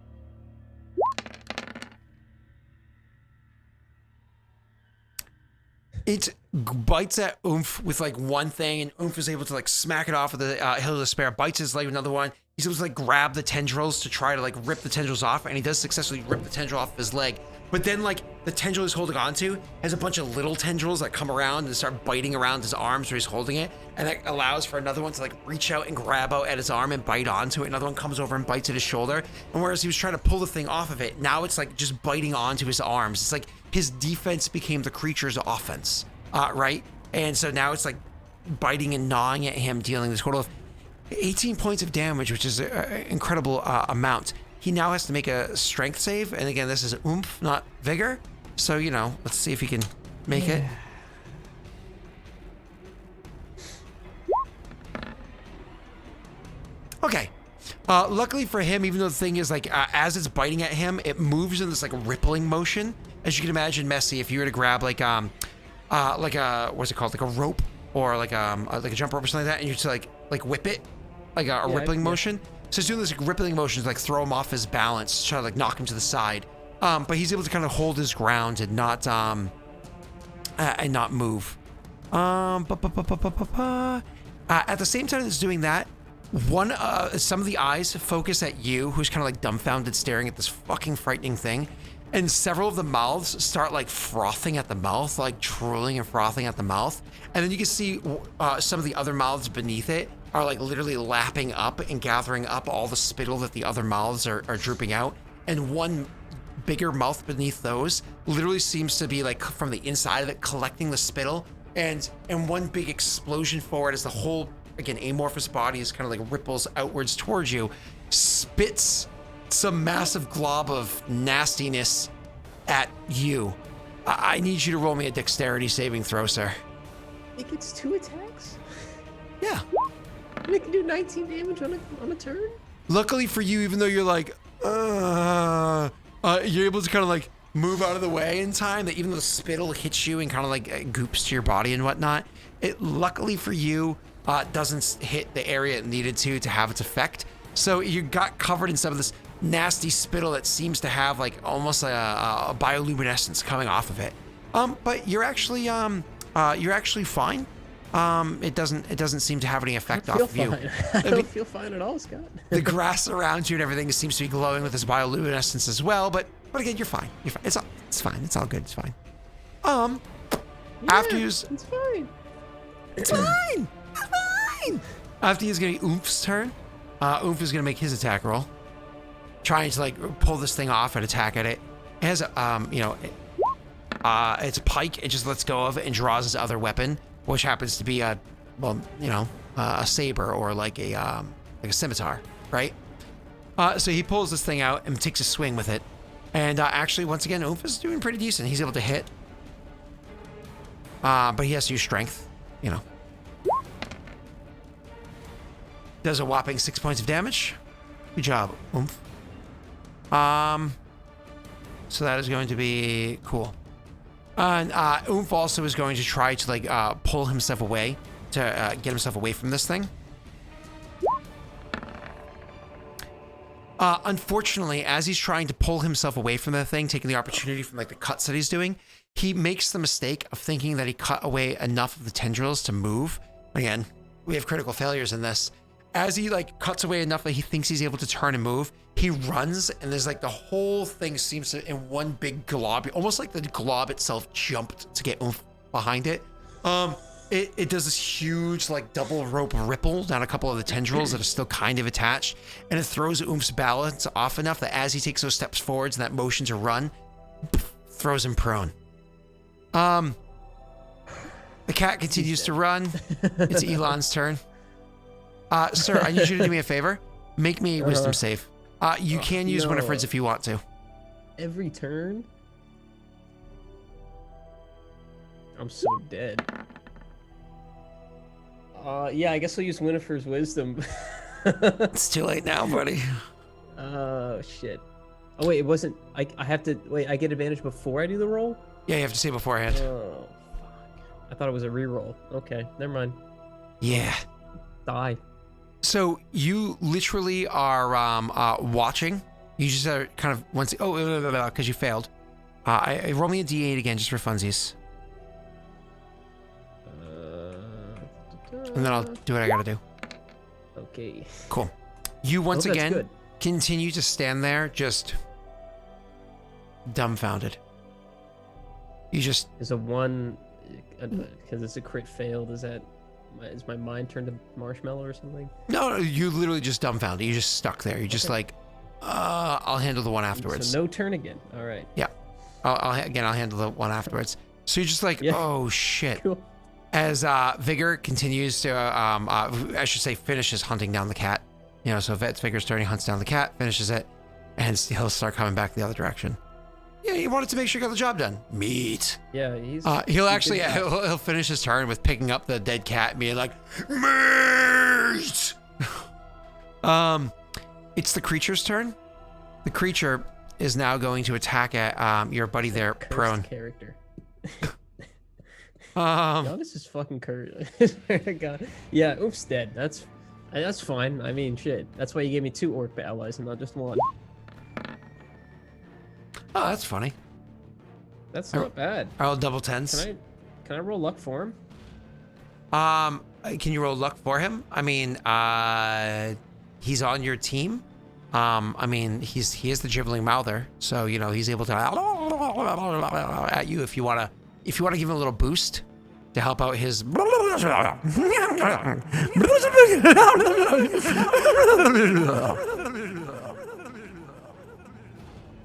It bites at Oomph with like one thing, and Oomph is able to like smack it off with the Hill of Despair, bites his leg with another one. He's able to like grab the tendrils to try to like rip the tendrils off, and he does successfully rip the tendril off of his leg. But then like the tendril he's holding onto has a bunch of little tendrils that come around and start biting around his arms where he's holding it, and that allows for another one to like reach out and grab out at his arm and bite onto it. Another one comes over and bites at his shoulder, and whereas he was trying to pull the thing off of it, now it's like just biting onto his arms. It's like his defense became the creature's offense, right? And so now it's like biting and gnawing at him, dealing this total of 18 points of damage, which is an incredible amount. He now has to make a strength save, and again, this is Oomph, not Vigor. So, you know, let's see if he can make it. Okay. Luckily for him, even though the thing is like, as it's biting at him, it moves in this like rippling motion. As you can imagine, Messy, if you were to grab like a, what's it called? Like a rope or like a jump rope or something like that, and you just like whip it, like a rippling motion. So he's doing this like rippling motion to like throw him off his balance, to try to like knock him to the side. But he's able to kind of hold his ground and not move. At the same time as doing that, some of the eyes focus at you, who's kind of like dumbfounded, staring at this fucking frightening thing, and several of the mouths start like frothing at the mouth, like drooling and frothing at the mouth, and then you can see some of the other mouths beneath it are like literally lapping up and gathering up all the spittle that the other mouths are drooping out, and one bigger mouth beneath those literally seems to be like from the inside of it collecting the spittle, and one big explosion forward as the whole, again, amorphous body is kind of like ripples outwards towards you, spits some massive glob of nastiness at you. I need you to roll me a dexterity saving throw, sir.
It gets 2 attacks?
Yeah.
And it can do 19 damage on a turn?
Luckily for you, even though you're like, you're able to kind of like move out of the way in time, that even though the spittle hits you and kind of like goops to your body and whatnot, it luckily for you doesn't hit the area it needed to have its effect. So you got covered in some of this nasty spittle that seems to have like almost a bioluminescence coming off of it. But you're actually fine. It doesn't seem to have any effect off of you.
I don't feel fine at all, Scott.
The grass around you and everything seems to be glowing with this bioluminescence as well, but again, you're fine. You're fine. It's fine. It's all good. It's fine. After you,
it's fine.
It's fine. It's fine. After he's gonna be Oomp's turn. Oomph is gonna make his attack roll, trying to like pull this thing off and attack at it. It has a it's a pike. It just lets go of it and draws his other weapon, which happens to be a saber or like a scimitar, right? So he pulls this thing out and takes a swing with it, and actually, once again, Oomph is doing pretty decent. He's able to hit, but he has to use strength, Does a whopping 6 points of damage. Good job, Oomph. So that is going to be cool. And Oomph also is going to try to like pull himself away to get himself away from this thing. Unfortunately, as he's trying to pull himself away from the thing, taking the opportunity from like the cuts that he's doing, he makes the mistake of thinking that he cut away enough of the tendrils to move. Again, we have critical failures in this. As he like cuts away enough that he thinks he's able to turn and move, he runs, and there's like the whole thing seems to in one big glob, almost like the glob itself jumped to get Oomph behind it. It does this huge like double rope ripple down a couple of the tendrils that are still kind of attached, and it throws Oomph's balance off enough that as he takes those steps forwards and that motion to run, throws him prone. The cat continues to run. It's Elon's turn. Sir, I need you to do me a favor. Make me a wisdom save. You can use Winifred's if you want to.
Every turn? I'm so dead. Yeah, I guess I'll use Winifred's wisdom.
It's too late now, buddy.
Oh, shit. Oh, wait, it wasn't... I have to... Wait, I get advantage before I do the roll?
Yeah, you have to say beforehand.
Oh, fuck. I thought it was a reroll. Okay, never mind.
Yeah.
Die.
So you literally are watching. You just are kind of once. Oh, because you failed. I roll me a d8 again just for funsies, and then I'll do what I gotta do.
Okay.
Cool. You once
that's
again
good.
continue to stand there, just dumbfounded. You just
Is a 1... Because it's a crit fail, is my mind turned to marshmallow or something?
no, you literally just dumbfounded. You just stuck there. You're just like, I'll handle the one afterwards.
So no turn again. All right.
Yeah. I'll handle the one afterwards. So you're just like, oh shit.
Cool.
As Vigor continues to, I should say, finishes hunting down the cat. You know, so Vigor's turn, he hunts down the cat, finishes it, and he'll start coming back the other direction. Yeah, he wanted to make sure he got the job done. Meat.
Yeah, he's...
he'll finish his turn with picking up the dead cat and being like, meat. It's the creature's turn. The creature is now going to attack at your buddy there, prone.
Character.
This
is fucking Curren. God. Yeah, oops, dead. That's fine. I mean, shit. That's why you gave me 2 orc allies and not just 1.
Oh, that's funny.
That's not bad.
I roll double 10s.
Can I roll luck for him?
Can you roll luck for him? I mean, he's on your team. I mean, he is the gibbling mouther, so you know he's able to at you if you wanna give him a little boost to help out his.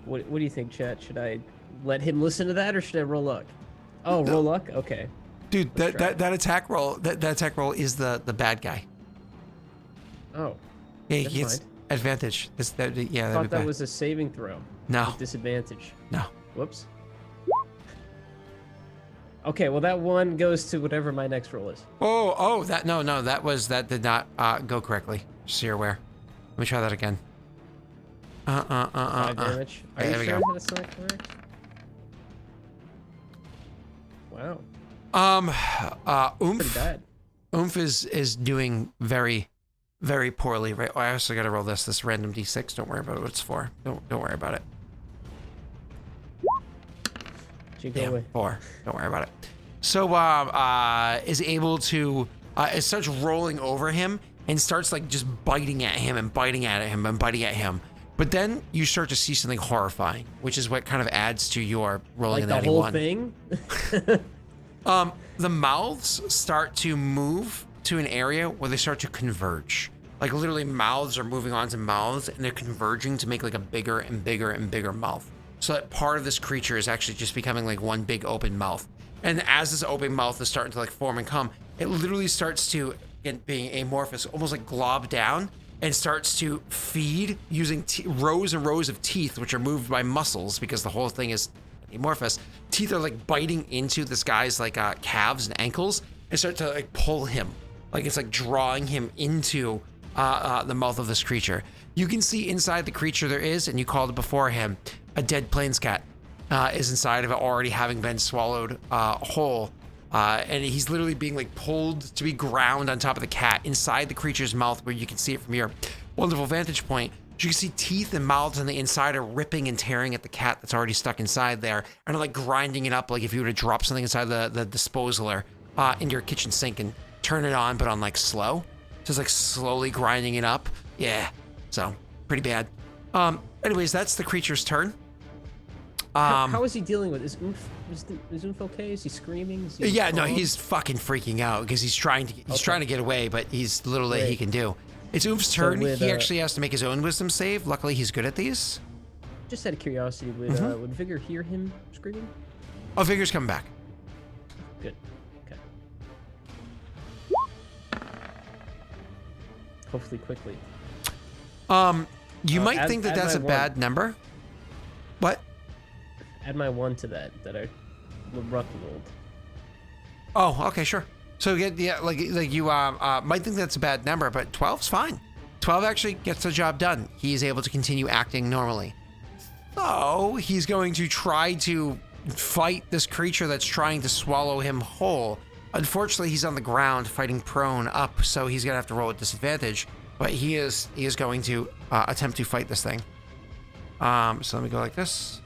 What do you think, chat? Should I let him listen to that, or should I roll luck? Oh, roll luck. Okay.
Dude, that attack roll that attack roll is the bad guy.
Oh.
Yeah, he gets advantage.
I thought that was a saving throw.
No.
With disadvantage.
No.
Whoops. Okay, well that one goes to whatever my next roll is.
That did not go correctly. Just so you're aware. Let me try that again.
5 damage. Are you sure that's not correct? Wow. Pretty bad.
Oomph is doing very, very poorly. Right. Oh, I also got to roll this random d6. Don't worry about what it's for. Don't worry about it.
Away.
4. Don't worry about it. So is able to it starts rolling over him and starts like just biting at him and biting at him and biting at him. But then you start to see something horrifying, which is what kind of adds to your rolling
like
a 91.
The whole thing?
The mouths start to move to an area where they start to converge. Like literally mouths are moving onto mouths and they're converging to make like a bigger and bigger and bigger mouth. So that part of this creature is actually just becoming like one big open mouth. And as this open mouth is starting to like form and come, it literally starts to, again, being amorphous, almost like glob down, and starts to feed using rows and rows of teeth, which are moved by muscles because the whole thing is amorphous. Teeth are like biting into this guy's like calves and ankles and start to like pull him. Like it's like drawing him into the mouth of this creature. You can see inside the creature there is, and you called it before him, a dead plains cat is inside of it, already having been swallowed whole. And he's literally being like pulled to be ground on top of the cat inside the creature's mouth, where you can see it from your wonderful vantage point. You can see teeth and mouths on the inside are ripping and tearing at the cat that's already stuck inside there, and are like grinding it up like if you were to drop something inside the disposaler into your kitchen sink and turn it on, but on like slow. Just like slowly grinding it up. Yeah. So pretty bad. Anyways, that's the creature's turn.
How is he dealing with is Oomph okay? Is he screaming?
No, he's fucking freaking out because he's trying to get away, but he's little that he can do. It's Oomph's turn. He actually has to make his own wisdom save. Luckily, he's good at these.
Just out of curiosity, would Vigor hear him screaming?
Oh, Vigor's coming back.
Good. Okay. hopefully quickly.
You might
add-
think that
add
that's a
my one.
bad number. What?
Add my 1 to that I rough rolled.
Oh, okay, sure. So yeah, like you might think that's a bad number, but 12's fine. 12 actually gets the job done. He's able to continue acting normally. So he's going to try to fight this creature that's trying to swallow him whole. Unfortunately, he's on the ground fighting prone up, so he's gonna have to roll at disadvantage. But he is going to attempt to fight this thing. So let me go like this.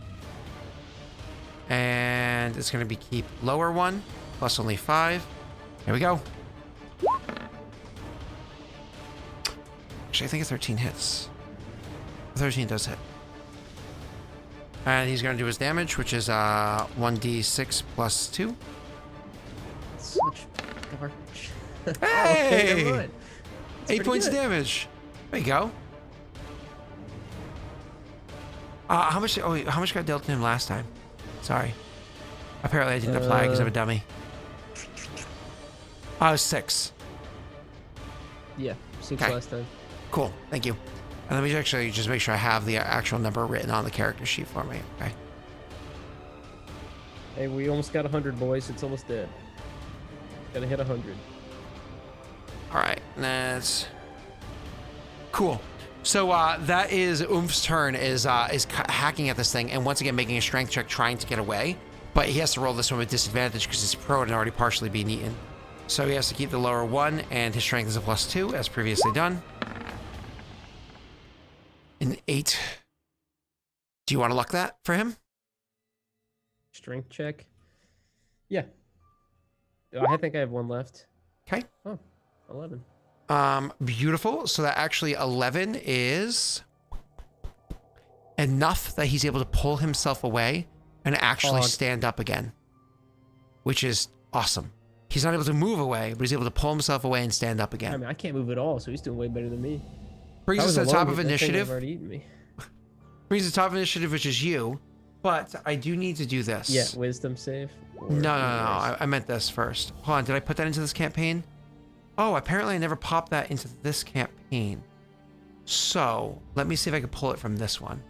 And it's going to be keep lower 1, plus only 5. Here we go. Actually, I think 13 hits. 13 does hit. And he's going to do his damage, which is 1d6 plus 2.
Such garbage.
Hey!
Never mind.
8 points of
good.
damage. There you go. How much got dealt to him last time? Sorry. Apparently I didn't apply because I'm a dummy. I was 6.
Yeah, 6
Okay.
last time.
Cool. Thank you. And let me actually just make sure I have the actual number written on the character sheet for me. Okay.
Hey, we almost got 100, boys. It's almost dead. Gotta hit 100.
All right. That's cool. So that is Oomp's turn is hacking at this thing and once again making a strength check trying to get away. But he has to roll this one with disadvantage because he's prone and already partially being eaten. So he has to keep the lower 1 and his strength is a +2 as previously done. An 8. Do you want to luck that for him?
Strength check. Yeah. I think I have 1 left.
Okay.
Oh, 11.
Beautiful. So that actually 11 is enough that he's able to pull himself away and actually stand up again, which is awesome. He's not able to move away, but he's able to pull himself away and stand up
I
again.
mean, I can't move at all, so he's doing way better than me.
Brings us to the top of
That thing
initiative.
would've already eaten me.
Brings us to the top of initiative, which is you. But I do need to do this.
Yeah, wisdom save. or
No.
yours.
I meant this first. Hold on. Did I put that into this campaign? Oh, apparently I never popped that into this campaign. So let me see if I can pull it from this one.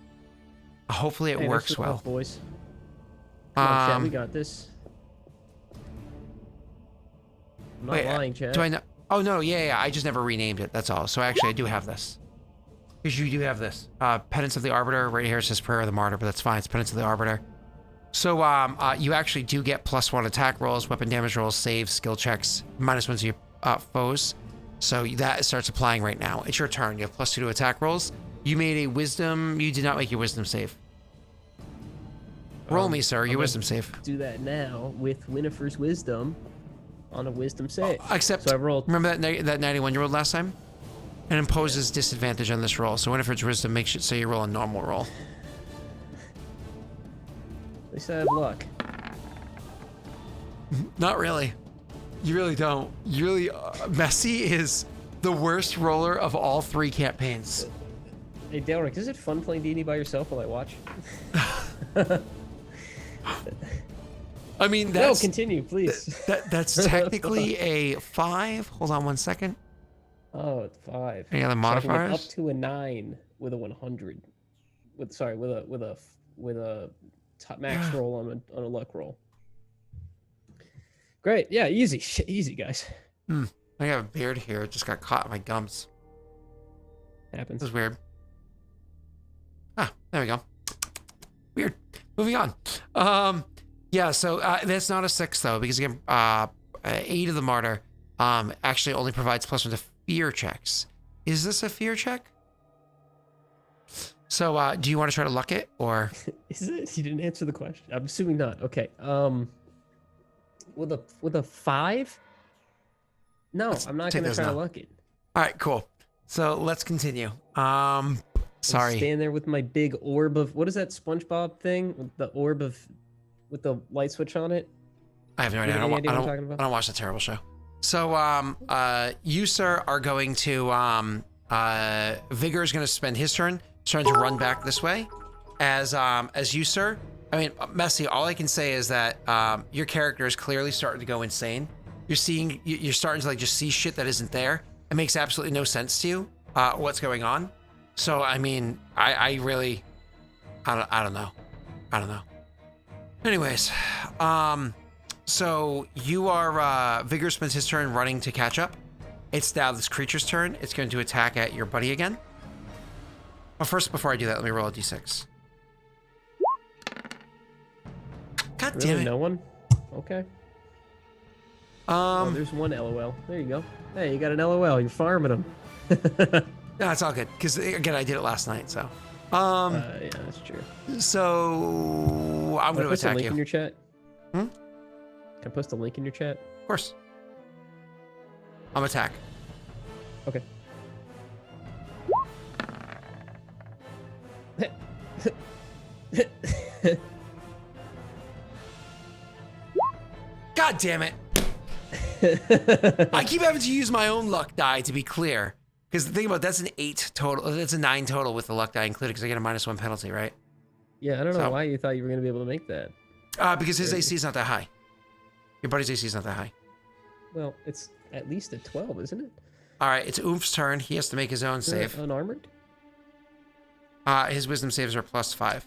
Hopefully it
Hey,
works
this was
well.
tough, boys. Come on, chat, we
Um,
got this. I'm not
wait,
lying, chat.
do I know? Oh no, yeah. I just never renamed it. That's all. So actually, I do have this. Because you do have this. Penance of the Arbiter. Right here it says Prayer of the Martyr, but that's fine. It's Penance of the Arbiter. So you actually do get +1 attack rolls, weapon damage rolls, saves, skill checks, -1 to your foes. So that starts applying right now. It's your turn. You have +2 to attack rolls. You made a wisdom. You did not make your wisdom save. Roll me, sir. Your wisdom save.
Do that now with Winifred's wisdom on a wisdom save.
Except,
So I rolled.
remember that 91 you rolled last time? It imposes disadvantage on this roll. So Winifred's wisdom makes it so you roll a normal roll.
At least I have luck.
Not really. You really don't. You really... Messi is the worst roller of all 3 campaigns.
Hey, Daelric, is it fun playing D&D by yourself while I watch?
I mean,
No,
that's...
continue, please.
That's technically a 5. Hold on 1 second.
Oh, it's 5.
Any other
So I can get
modifiers?
up to a 9 with a 100. With a max roll on a luck roll. Great, yeah, easy, easy, guys.
I have a beard here. It just got caught in my gums.
Happens.
This is weird. Ah, there we go. Weird. Moving on. Yeah, so that's not a 6 though, because again, 8 of the Martyr actually only provides +1 to fear checks. Is this a fear check? So do you want to try to luck it or?
Is it? You didn't answer the question. I'm assuming not. Okay. With a 5? No, I'm not
take
gonna
those
try to
now.
luck it.
All right, cool. So let's continue. Sorry.
Stand there with my big orb of what is that SpongeBob thing? With the orb of with the light switch on it?
I have no idea.
You
I
have
don't,
any idea what I'm talking
I
about?
don't watch the terrible show. So, you, sir, are going to, Vigor is going to spend his turn trying to run back this way. As you, sir, I mean, Messi, all I can say is that, your character is clearly starting to go insane. You're starting to, like, just see shit that isn't there. it makes absolutely no sense to you what's going on. So I mean, I really, I don't know. Anyways, so you are Vigor spends his turn running to catch up. It's now this creature's turn. It's going to attack at your buddy again. Well, first, before I do that, let me roll a d6. God damn it!
No one. Okay. Oh, there's one LOL. There you go. Hey, you got an LOL. You're farming them.
No, it's all good. Because, again, I did it last night, so.
Yeah, that's true.
So, I'm going to attack
you. Can I post a link in your chat?
Hmm?
Can I post a link in your chat?
Of course. I'm attack.
Okay.
God damn it. I keep having to use my own luck die to be clear. Because the thing about that's an 8 total. That's a 9 total with the luck die included because I get a -1 penalty, right?
Yeah, I don't know why you thought you were going to be able to make that.
Because his AC is not that high. Your buddy's AC is not that high.
Well, it's at least a 12, isn't it?
All right, it's Oomp's turn. He has to make his own save.
Unarmored?
His wisdom saves are +5.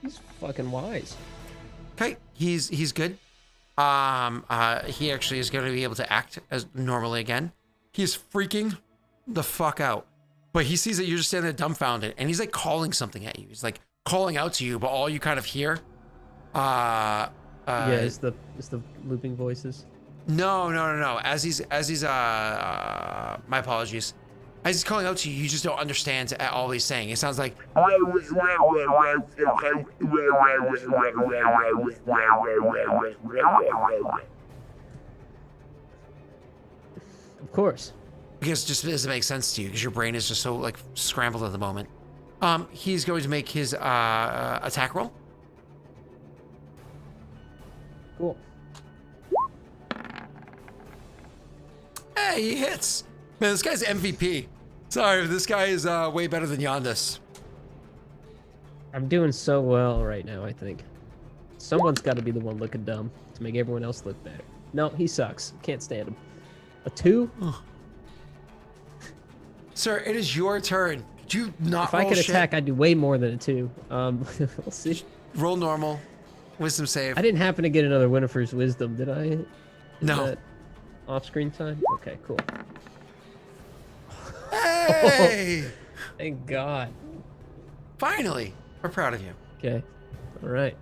He's fucking wise.
Okay, he's good. He actually is going to be able to act as normally again. He's freaking the fuck out. But he sees that you're just standing there dumbfounded, and he's like calling something at you. He's like calling out to you, but all you kind of hear,
yeah, it's the looping voices.
No. As he's my apologies. As he's calling out to you, you just don't understand all he's saying. It sounds like
of course.
Because it just doesn't make sense to you because your brain is just so like scrambled at the moment. He's going to make his attack roll.
Cool.
Hey, he hits. Man, this guy's MVP. Sorry, this guy is way better than Yondis.
I'm doing so well right now, I think. Someone's got to be the one looking dumb to make everyone else look better. No, he sucks. Can't stand him. A 2?
Oh. Sir, it is your turn. Could you not
If I could attack, I'd do way more than a 2. We'll see.
Roll normal. Wisdom save.
I didn't happen to get another Winifred's Wisdom, did I?
No.
Off-screen time? Okay, cool.
Hey!
Thank God.
Finally. We're proud of you.
Okay. All right.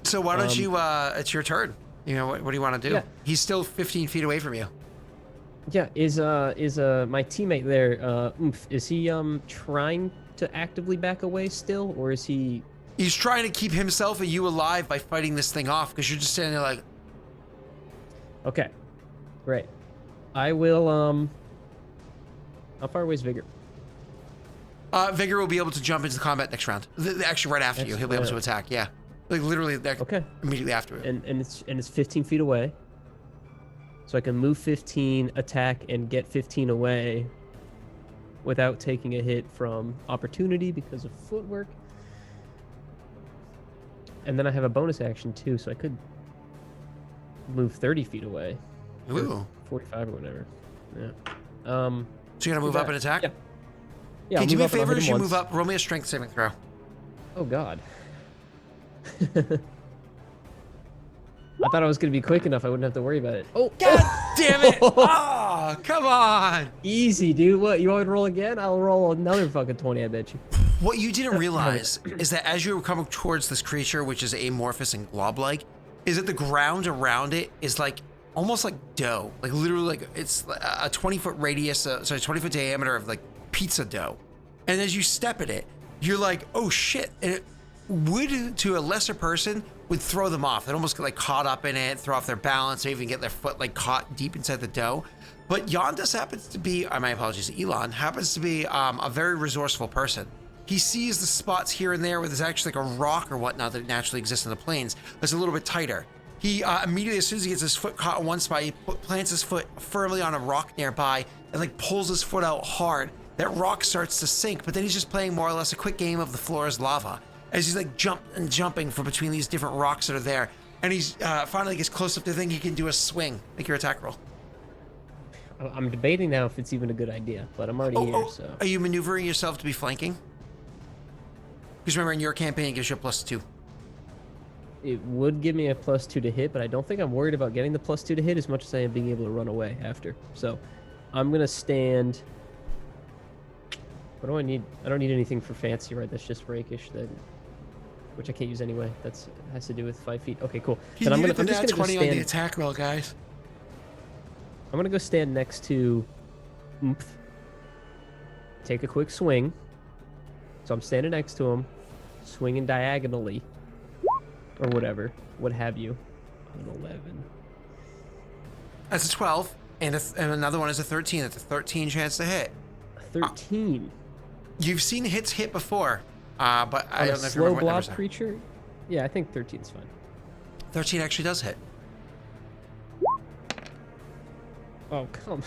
So why don't you, it's your turn. You know, what do you want to do?
Yeah.
He's still 15 feet away from you.
Yeah, is my teammate there, Oomph, is he trying to actively back away still, or is he...
He's trying to keep himself and you alive by fighting this thing off, because you're just standing there like...
Okay, great. I will, how far away is Vigor?
Vigor will be able to jump into the combat next round. Actually, right after you, he'll be able to attack, yeah. Like, literally, immediately after it.
And it's 15 feet away. So I can move 15, attack, and get 15 away without taking a hit from opportunity because of footwork. And then I have a bonus action too, so I could move 30 feet away.
Ooh.
45 or whatever. Yeah.
So you're gonna move up and attack?
Yeah. Yeah.
Hey, do me a favor as you move up, roll me a strength saving throw.
Oh God. I thought I was gonna be quick enough. I wouldn't have to worry about it. Oh,
God damn it! Oh, come on!
Easy, dude. What? You want me to roll again? I'll roll another fucking 20. I bet you.
What you didn't realize is that as you were coming towards this creature, which is amorphous and glob-like, is that the ground around it is like almost like dough, like literally like it's a 20-foot radius, 20-foot diameter of like pizza dough. And as you step in it, you're like, oh shit! And it would, to a lesser person, would throw them off. They'd almost get like caught up in it, throw off their balance, or even get their foot like caught deep inside the dough. But Yondis happens to be, my apologies, Elon happens to be a very resourceful person. He sees the spots here and there where there's actually like a rock or whatnot that naturally exists in the plains that's a little bit tighter. He immediately, as soon as he gets his foot caught in one spot, he plants his foot firmly on a rock nearby and like pulls his foot out hard. That rock starts to sink, but then he's just playing more or less a quick game of the floor is lava as he's like jumping from between these different rocks that are there. And he's finally gets close up to the thing, he can do a swing. Make your attack roll.
I'm debating now if it's even a good idea, but I'm already here, so.
Are you maneuvering yourself to be flanking? Because remember, in your campaign, it gives you a +2.
It would give me a +2 to hit, but I don't think I'm worried about getting the +2 to hit as much as I am being able to run away after. So I'm going to stand. What do I need? I don't need anything for fancy, right? That's just rakish, then, which I can't use anyway. That's has to do with 5 feet. Okay, cool.
I'm just going to 20 on the attack roll, guys.
I'm going to go stand next to Oomph. Take a quick swing. So I'm standing next to him, swinging diagonally. Or whatever, what have you. An 11.
That's a 12, and another one is a 13. That's a 13 chance to hit.
13.
You've seen hits hit before, but I don't know if you
remember
what
blob
numbers are.
creature? Yeah, I think 13 is fine.
13 actually does hit.
Oh, come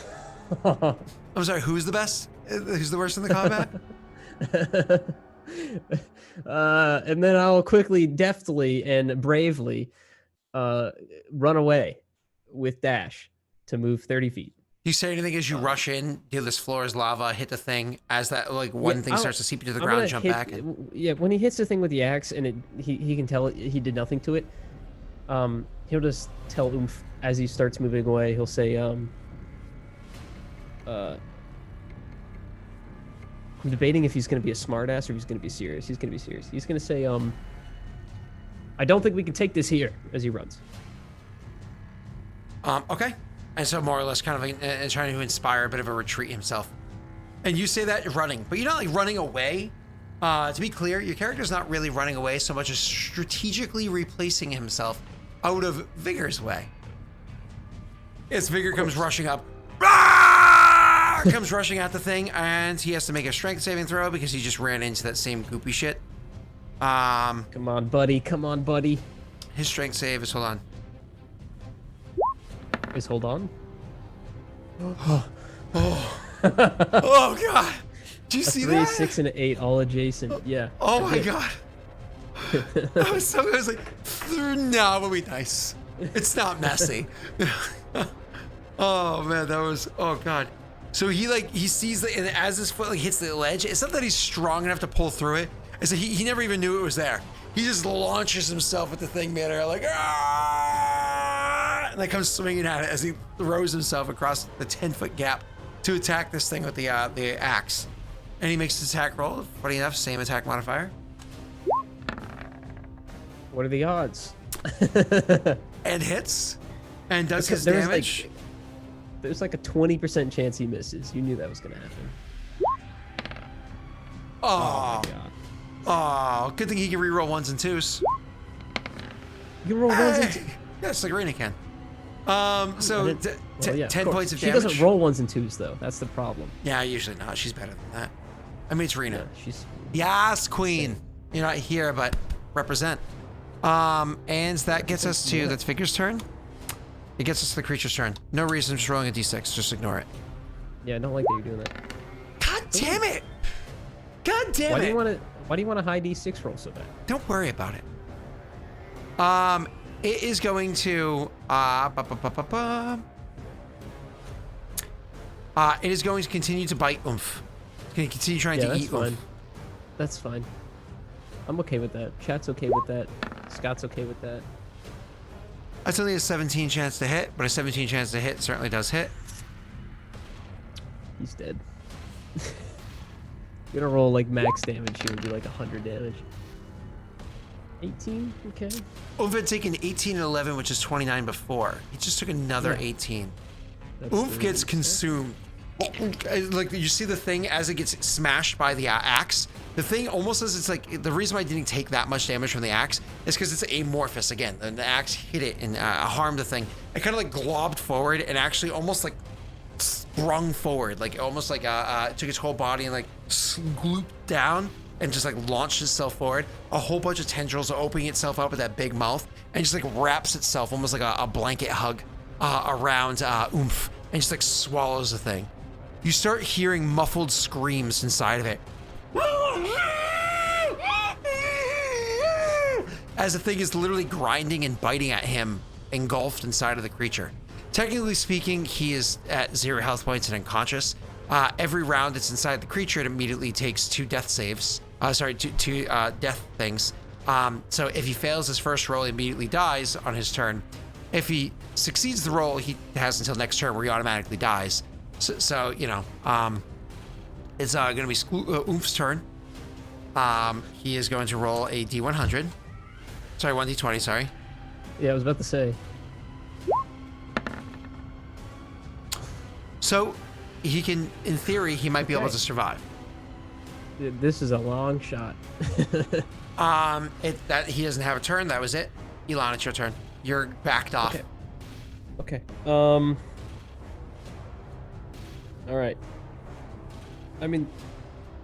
on.
I'm sorry, who's the best? Who's the worst in the combat?
And then I'll quickly, deftly, and bravely run away with dash to move 30 feet.
You say anything as you rush in, do this floor is lava, hit the thing, as that one thing starts to seep into the ground and jump back?
Yeah, when he hits the thing with the axe and he can tell he did nothing to it, he'll just tell Oomph as he starts moving away, he'll say, I'm debating if he's going to be a smartass or he's going to be serious. He's going to be serious. He's going to say, I don't think we can take this here, as he runs.
Okay. And so more or less kind of trying to inspire a bit of a retreat himself. And you say that running, but you're not like running away. To be clear, your character's not really running away so much as strategically replacing himself out of Vigor's way. As Vigor comes rushing up. Comes rushing at the thing, and he has to make a strength saving throw because he just ran into that same goopy shit.
Come on, buddy. Come on, buddy.
His strength save is, hold on.
Is hold on?
Oh, God. Do you see
3,
that?
6, and 8, all adjacent. Yeah.
Oh, my God. I was like, no, it'll be nice. It's not messy. Oh, man, that was, oh, God. So he sees the, and as his foot hits the ledge, it's not that he's strong enough to pull through it. It's that he never even knew it was there. He just launches himself at the thing mid-air like, and like comes swinging at it as he throws himself across the 10-foot gap to attack this thing with the axe. And he makes his attack roll. Funny enough, same attack modifier.
What are the odds?
And hits, and does his damage.
There's like a 20% chance he misses. You knew that was going to happen.
Oh, oh, good thing he can reroll 1s and 2s.
You can roll 1s and 2s?
Yes, Sagrina can. So 10 points of damage.
She doesn't roll 1s and 2s though. That's the problem.
Yeah, usually not. She's better than that. I mean, it's Rena.
Yeah, she's.
Yes, queen. You're not here, but represent. And that gets us to that's Figure's turn. It gets us to the creature's turn. No reason, I'm just rolling a d6. Just ignore it.
Yeah, I don't like that you're doing that.
God damn it! God damn
Why
it!
Why do you want a high d6 roll so bad?
Don't worry about it. It is going to it is going to continue to bite Oomph. It's going to continue trying to eat Oomph.
That's fine. I'm okay with that. Chat's okay with that. Scott's okay with that.
That's only a 17 chance to hit, but a 17 chance to hit certainly does hit.
He's dead. You're gonna roll like max damage here and do like 100 damage. 18? Okay.
Oomph had taken 18 and 11, which is 29 before. He just took another 18. Oomph gets consumed. Like, you see the thing as it gets smashed by the axe? The thing almost as it's like, the reason why I didn't take that much damage from the axe is because it's amorphous again. And the axe hit it and harmed the thing. It kind of like globbed forward and actually almost like sprung forward. Like almost like took its whole body and like slooped down and just like launched itself forward. A whole bunch of tendrils are opening itself up with that big mouth and just like wraps itself almost like a blanket hug around Oomph and just like swallows the thing. You start hearing muffled screams inside of it. As the thing is literally grinding and biting at him, engulfed inside of the creature. Technically speaking, he is at 0 health points and unconscious. Every round it's inside the creature, it immediately takes 2 death saves. Two death things. So if he fails his first roll, he immediately dies on his turn. If he succeeds the roll, he has until next turn where he automatically dies. So you know, it's going to be Oomph's turn. He is going to roll a D100. Sorry, 1D20, sorry.
Yeah, I was about to say.
So he can, in theory, he might be able to survive.
This is a long shot.
He doesn't have a turn. That was it. Elon, it's your turn. You're backed off.
Okay. All right. I mean,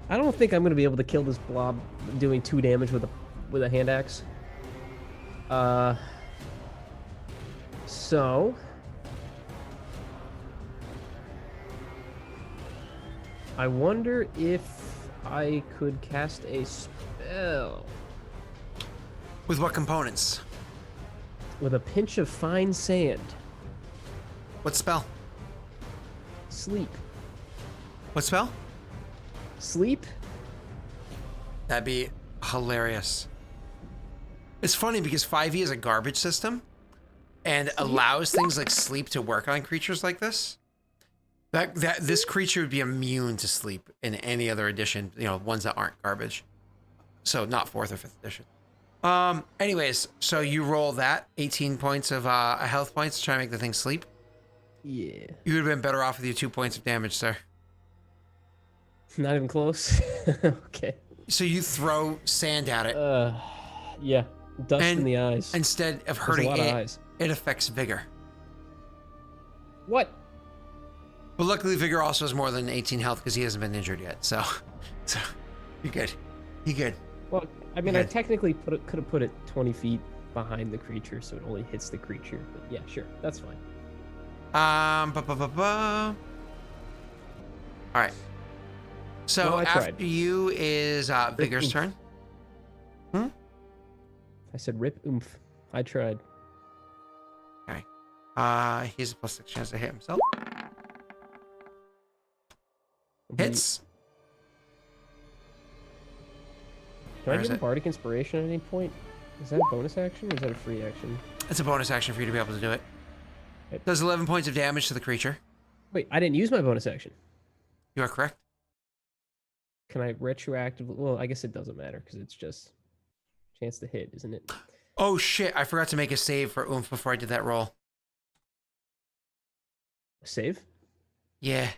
I don't think I'm gonna be able to kill this blob doing 2 damage with a hand axe. So I wonder if I could cast a spell
With what components?
with a pinch of fine sand.
What spell?
Sleep.
What spell?
Sleep?
That'd be hilarious. It's funny because 5e is a garbage system and allows things like sleep to work on creatures like this. That this creature would be immune to sleep in any other edition, you know, ones that aren't garbage. So not 4th or 5th edition. Anyways, so you roll that 18 points of health points to try and make the thing sleep.
Yeah.
You would have been better off with your 2 points of damage, sir.
Not even close. Okay.
So you throw sand at it.
Yeah. Dust in the eyes.
Instead of
There's a
hurting
lot of
it,
eyes.
it affects vigor.
What?
But luckily, vigor also has more than 18 health because he hasn't been injured yet. So you're good. You're good.
Well, I mean, I technically could have put it 20 feet behind the creature, so it only hits the creature. But yeah, sure, that's fine.
All right. So
Well, I
after
tried.
you is Vigor's turn.
I said rip oomph. I tried.
Okay. He has a +6 chance to hit himself. Hits.
Can
Where
I
is
give a
it?
bardic inspiration at any point? Is that a bonus action or is that a free action?
It's a bonus action for you to be able to do it.
It
Does 11 points of damage to the creature.
Wait, I didn't use my bonus action.
You are correct.
Can I retroactively? Well, I guess it doesn't matter because it's just chance to hit, isn't it?
Oh shit! I forgot to make a save for Oomph before I did that roll.
Save?
Yeah.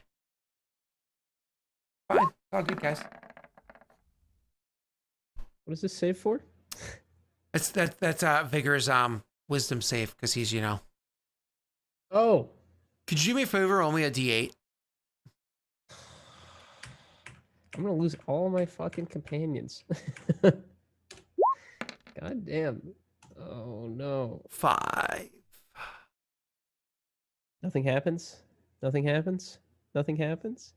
Fine. It's all good, guys.
What does this save for?
That's Vigor's wisdom save because he's, you know.
Oh.
Could you do me a favor? Only a D8.
I'm gonna lose all my fucking companions. God damn. Oh no.
5.
Nothing happens. Nothing happens. Nothing happens.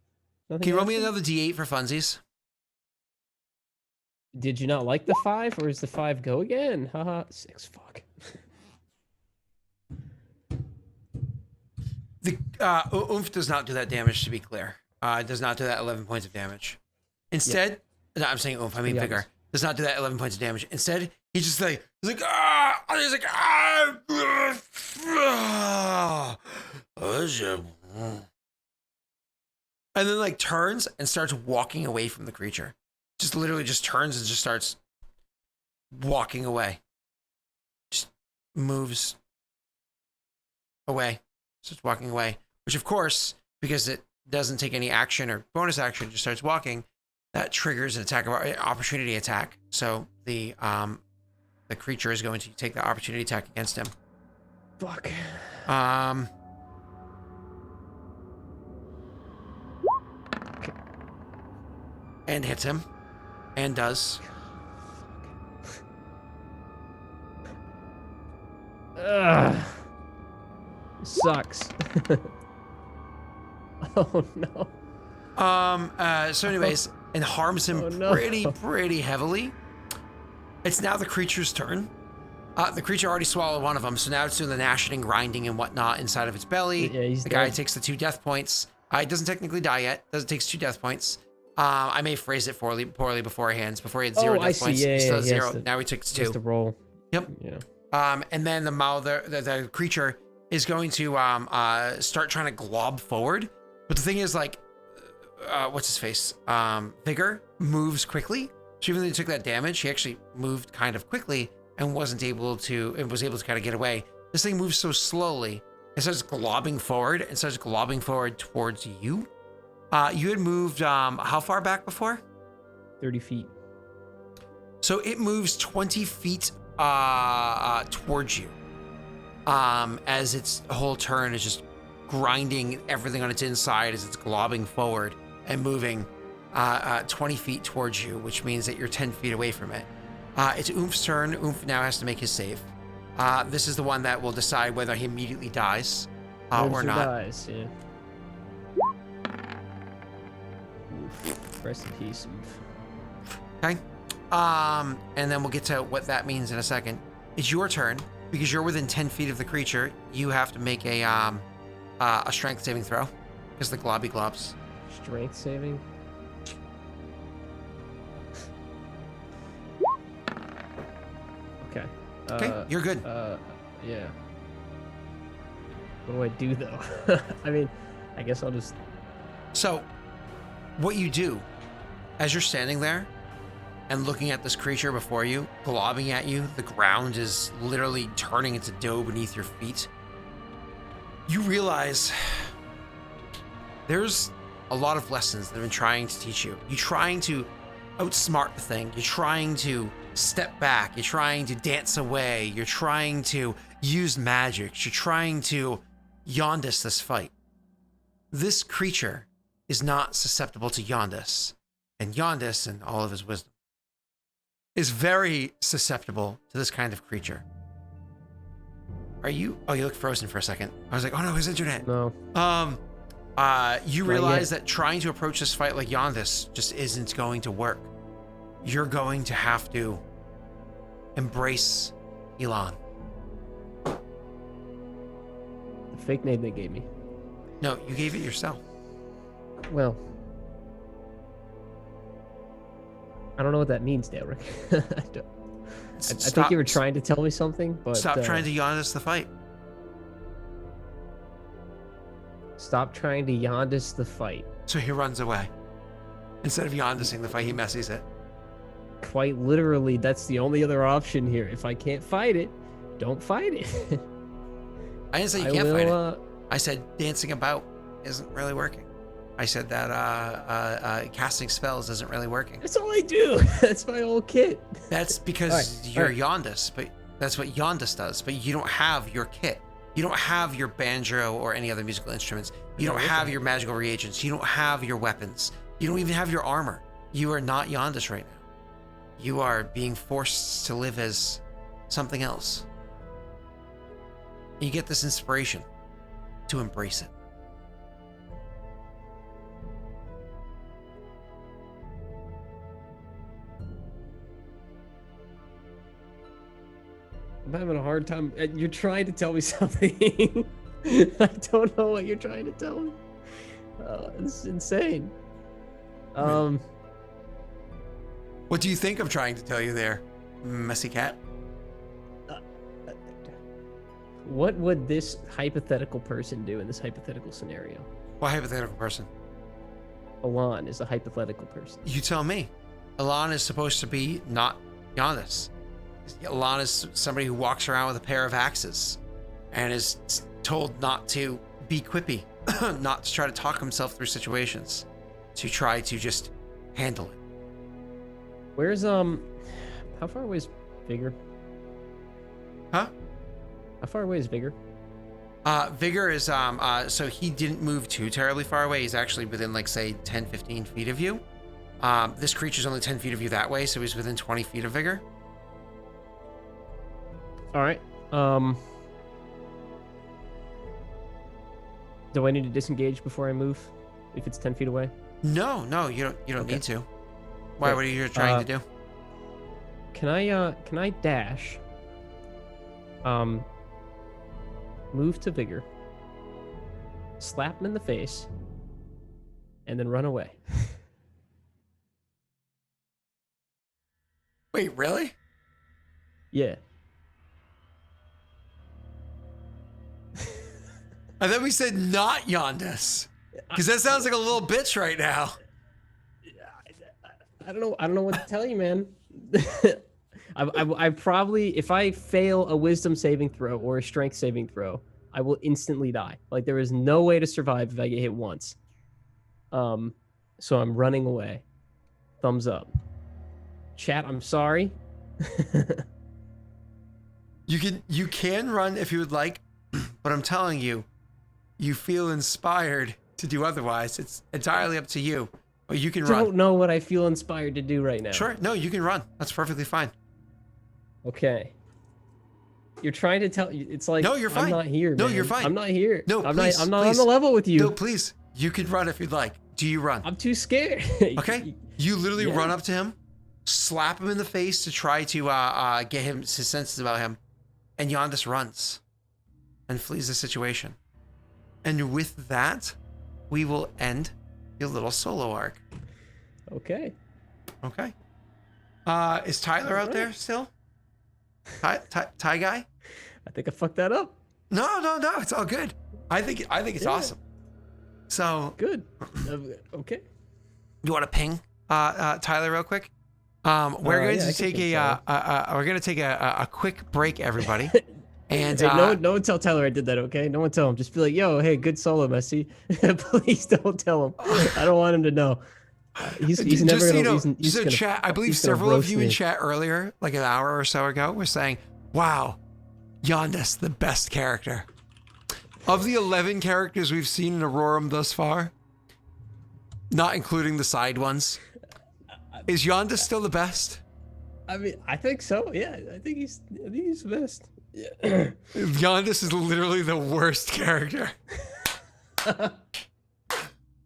Nothing.
Can you roll me
happens?
another D8 for funsies?
Did you not like the 5, or is the 5 go again? Haha. 6. Fuck.
The Oomph does not do that damage, to be clear. It does not do that 11 points of damage. Instead, no, I'm saying Oomph, I mean Vigor. Does not do that 11 points of damage. Instead, he's just like, ah! And he's like, ah! And then like turns and starts walking away from the creature. Just literally just turns and just starts walking away. Just moves away. Starts walking away. Which of course, because it doesn't take any action or bonus action, just starts walking, that triggers an attack of opportunity attack. So the creature is going to take the opportunity attack against him.
Fuck.
And hits him. And does.
Ugh. Sucks. Oh no.
So anyways, and harms him
Oh, no.
pretty heavily. It's now the creature's turn. The creature already swallowed one of them, so now it's doing the gnashing and grinding and whatnot inside of its belly.
Yeah, he's
the guy
dead.
takes the 2 death points. It doesn't technically die yet. It takes 2 death points. I may phrase it poorly beforehand. Before he had 0 death points.
Yeah,
he still has
he has
0.
to-
Now he takes 2.
Just a roll.
Yep.
Yeah.
And then the creature is going to start trying to glob forward. But the thing is, like, what's his face? Vigor moves quickly. So even though he took that damage, he actually moved kind of quickly and was able to kind of get away. This thing moves so slowly. It starts globbing forward and starts globbing forward towards you. You had moved how far back before?
30 feet.
So it moves 20 feet towards you. As its whole turn is just grinding everything on its inside as it's globbing forward and moving 20 feet towards you, which means that you're 10 feet away from it. It's Oomp's turn. Oomph now has to make his save. This is the one that will decide whether he immediately dies or not.
Dies, yeah. Oof. Rest in peace, Oof.
Okay. And then we'll get to what that means in a second. It's your turn. Because you're within 10 feet of the creature, you have to make a strength saving throw. Because the globby globs.
Strength saving? Okay.
Okay, you're good.
Yeah. What do I do, though? I mean, I guess I'll just...
So, what you do, as you're standing there and looking at this creature before you, globbing at you, the ground is literally turning into dough beneath your feet. You realize there's a lot of lessons that I've been trying to teach you. You're trying to outsmart the thing. You're trying to step back. You're trying to dance away. You're trying to use magic. You're trying to Yondis this fight. This creature is not susceptible to Yondis. And Yondis, in all of his wisdom, is very susceptible to this kind of creature. Are you? Oh, you look frozen for a second. I was like, oh no, his internet.
No.
You realize that trying to approach this fight like Yondis just isn't going to work. You're going to have to embrace Elon.
The fake name they gave me.
No, you gave it yourself.
Well, I don't know what that means, Daelric. I think you were trying to tell me something, but...
Stop trying to Yondis the fight.
Stop trying to Yondis the fight.
So he runs away. Instead of Yondising the fight, he messes it.
Quite literally, that's the only other option here. If I can't fight it, don't fight it.
I didn't say you can't fight it. I said dancing about isn't really working. I said that casting spells isn't really working.
That's all I do. That's my whole kit.
That's because you're Yondis, but that's what Yondis does. But you don't have your kit. You don't have your banjo or any other musical instruments. You don't have your magical reagents. You don't have your weapons. You don't even have your armor. You are not Yondis right now. You are being forced to live as something else. And you get this inspiration to embrace it.
I'm having a hard time. You're trying to tell me something. I don't know what you're trying to tell me. This is insane.
What do you think I'm trying to tell you there, messy cat?
What would this hypothetical person do in this hypothetical scenario?
What hypothetical person?
Alon is a hypothetical person.
You tell me. Alon is supposed to be not Yondis. Alon is somebody who walks around with a pair of axes and is told not to be quippy, not to try to talk himself through situations, to try to just handle it.
Where's how far away is Vigor?
Huh?
How far away is Vigor?
Vigor is so he didn't move too terribly far away. He's actually within, like, say 10-15 feet of you. This creature's only 10 feet of you that way, so he's within 20 feet of Vigor.
All right. Do I need to disengage before I move? If it's 10 feet away?
No, you don't
Okay.
need to. Why? What are you trying to do?
Can I dash Move to Vigor. Slap him in the face. And then run away.
Wait, really?
Yeah.
I thought we said not Yondas. Because that sounds like a little bitch right now.
I don't know what to tell you, man. I probably, if I fail a wisdom saving throw or a strength saving throw, I will instantly die. Like, there is no way to survive if I get hit once. So I'm running away. Thumbs up. Chat, I'm sorry.
You can run if you would like, but I'm telling you, you feel inspired to do otherwise. It's entirely up to you. But you can run.
I don't know what I feel inspired to do right now.
Sure. No, you can run. That's perfectly fine.
Okay. You're trying to tell, it's like,
no, you're fine.
I'm not here,
No,
man.
you're fine.
I'm not here.
No,
I'm
please,
not
please.
on the level with you.
No, please. You can run if you'd like. Do you run?
I'm too scared.
Okay. You literally
Yeah.
run up to him, slap him in the face to try to get him his senses about him, and Yondas runs and flees the situation. And with that, we will end your little solo arc.
Okay.
Okay. Is Tyler out there still? Ty guy?
I think I fucked that up.
No. It's all good. I think it's awesome. So
Good. Okay.
you want to ping Tyler real quick? We're going to take we're going to take a quick break, everybody. And
Hey, no one tell Tyler I did that, okay? No one tell him. Just be like, yo, hey, good solo, Messi. Please don't tell him. I don't want him to know. He's never gonna. He's gonna,
chat. I believe
he's gonna
several of
roast
you in
me.
chat earlier, like an hour or so ago, were saying, "Wow, Yondas, the best character of the 11 characters we've seen in Aurorum thus far, not including the side ones. Is Yondas still the best?"
I mean, I think so. Yeah, I think he's the best. Yeah.
Yondas is literally the worst character.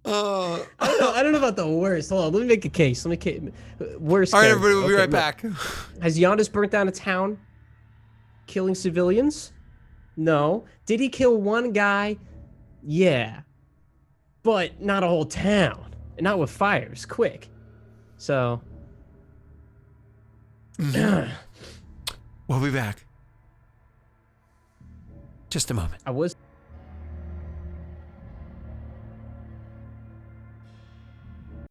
I don't know about the worst. Hold on, let me make a case. Worst.
All right,
character.
everybody, we'll be
Okay,
right back.
Has Yondas burnt down a town, killing civilians? No. Did he kill one guy? Yeah. But not a whole town. And not with fires. Quick. So.
We'll be back. Just a moment.
I was.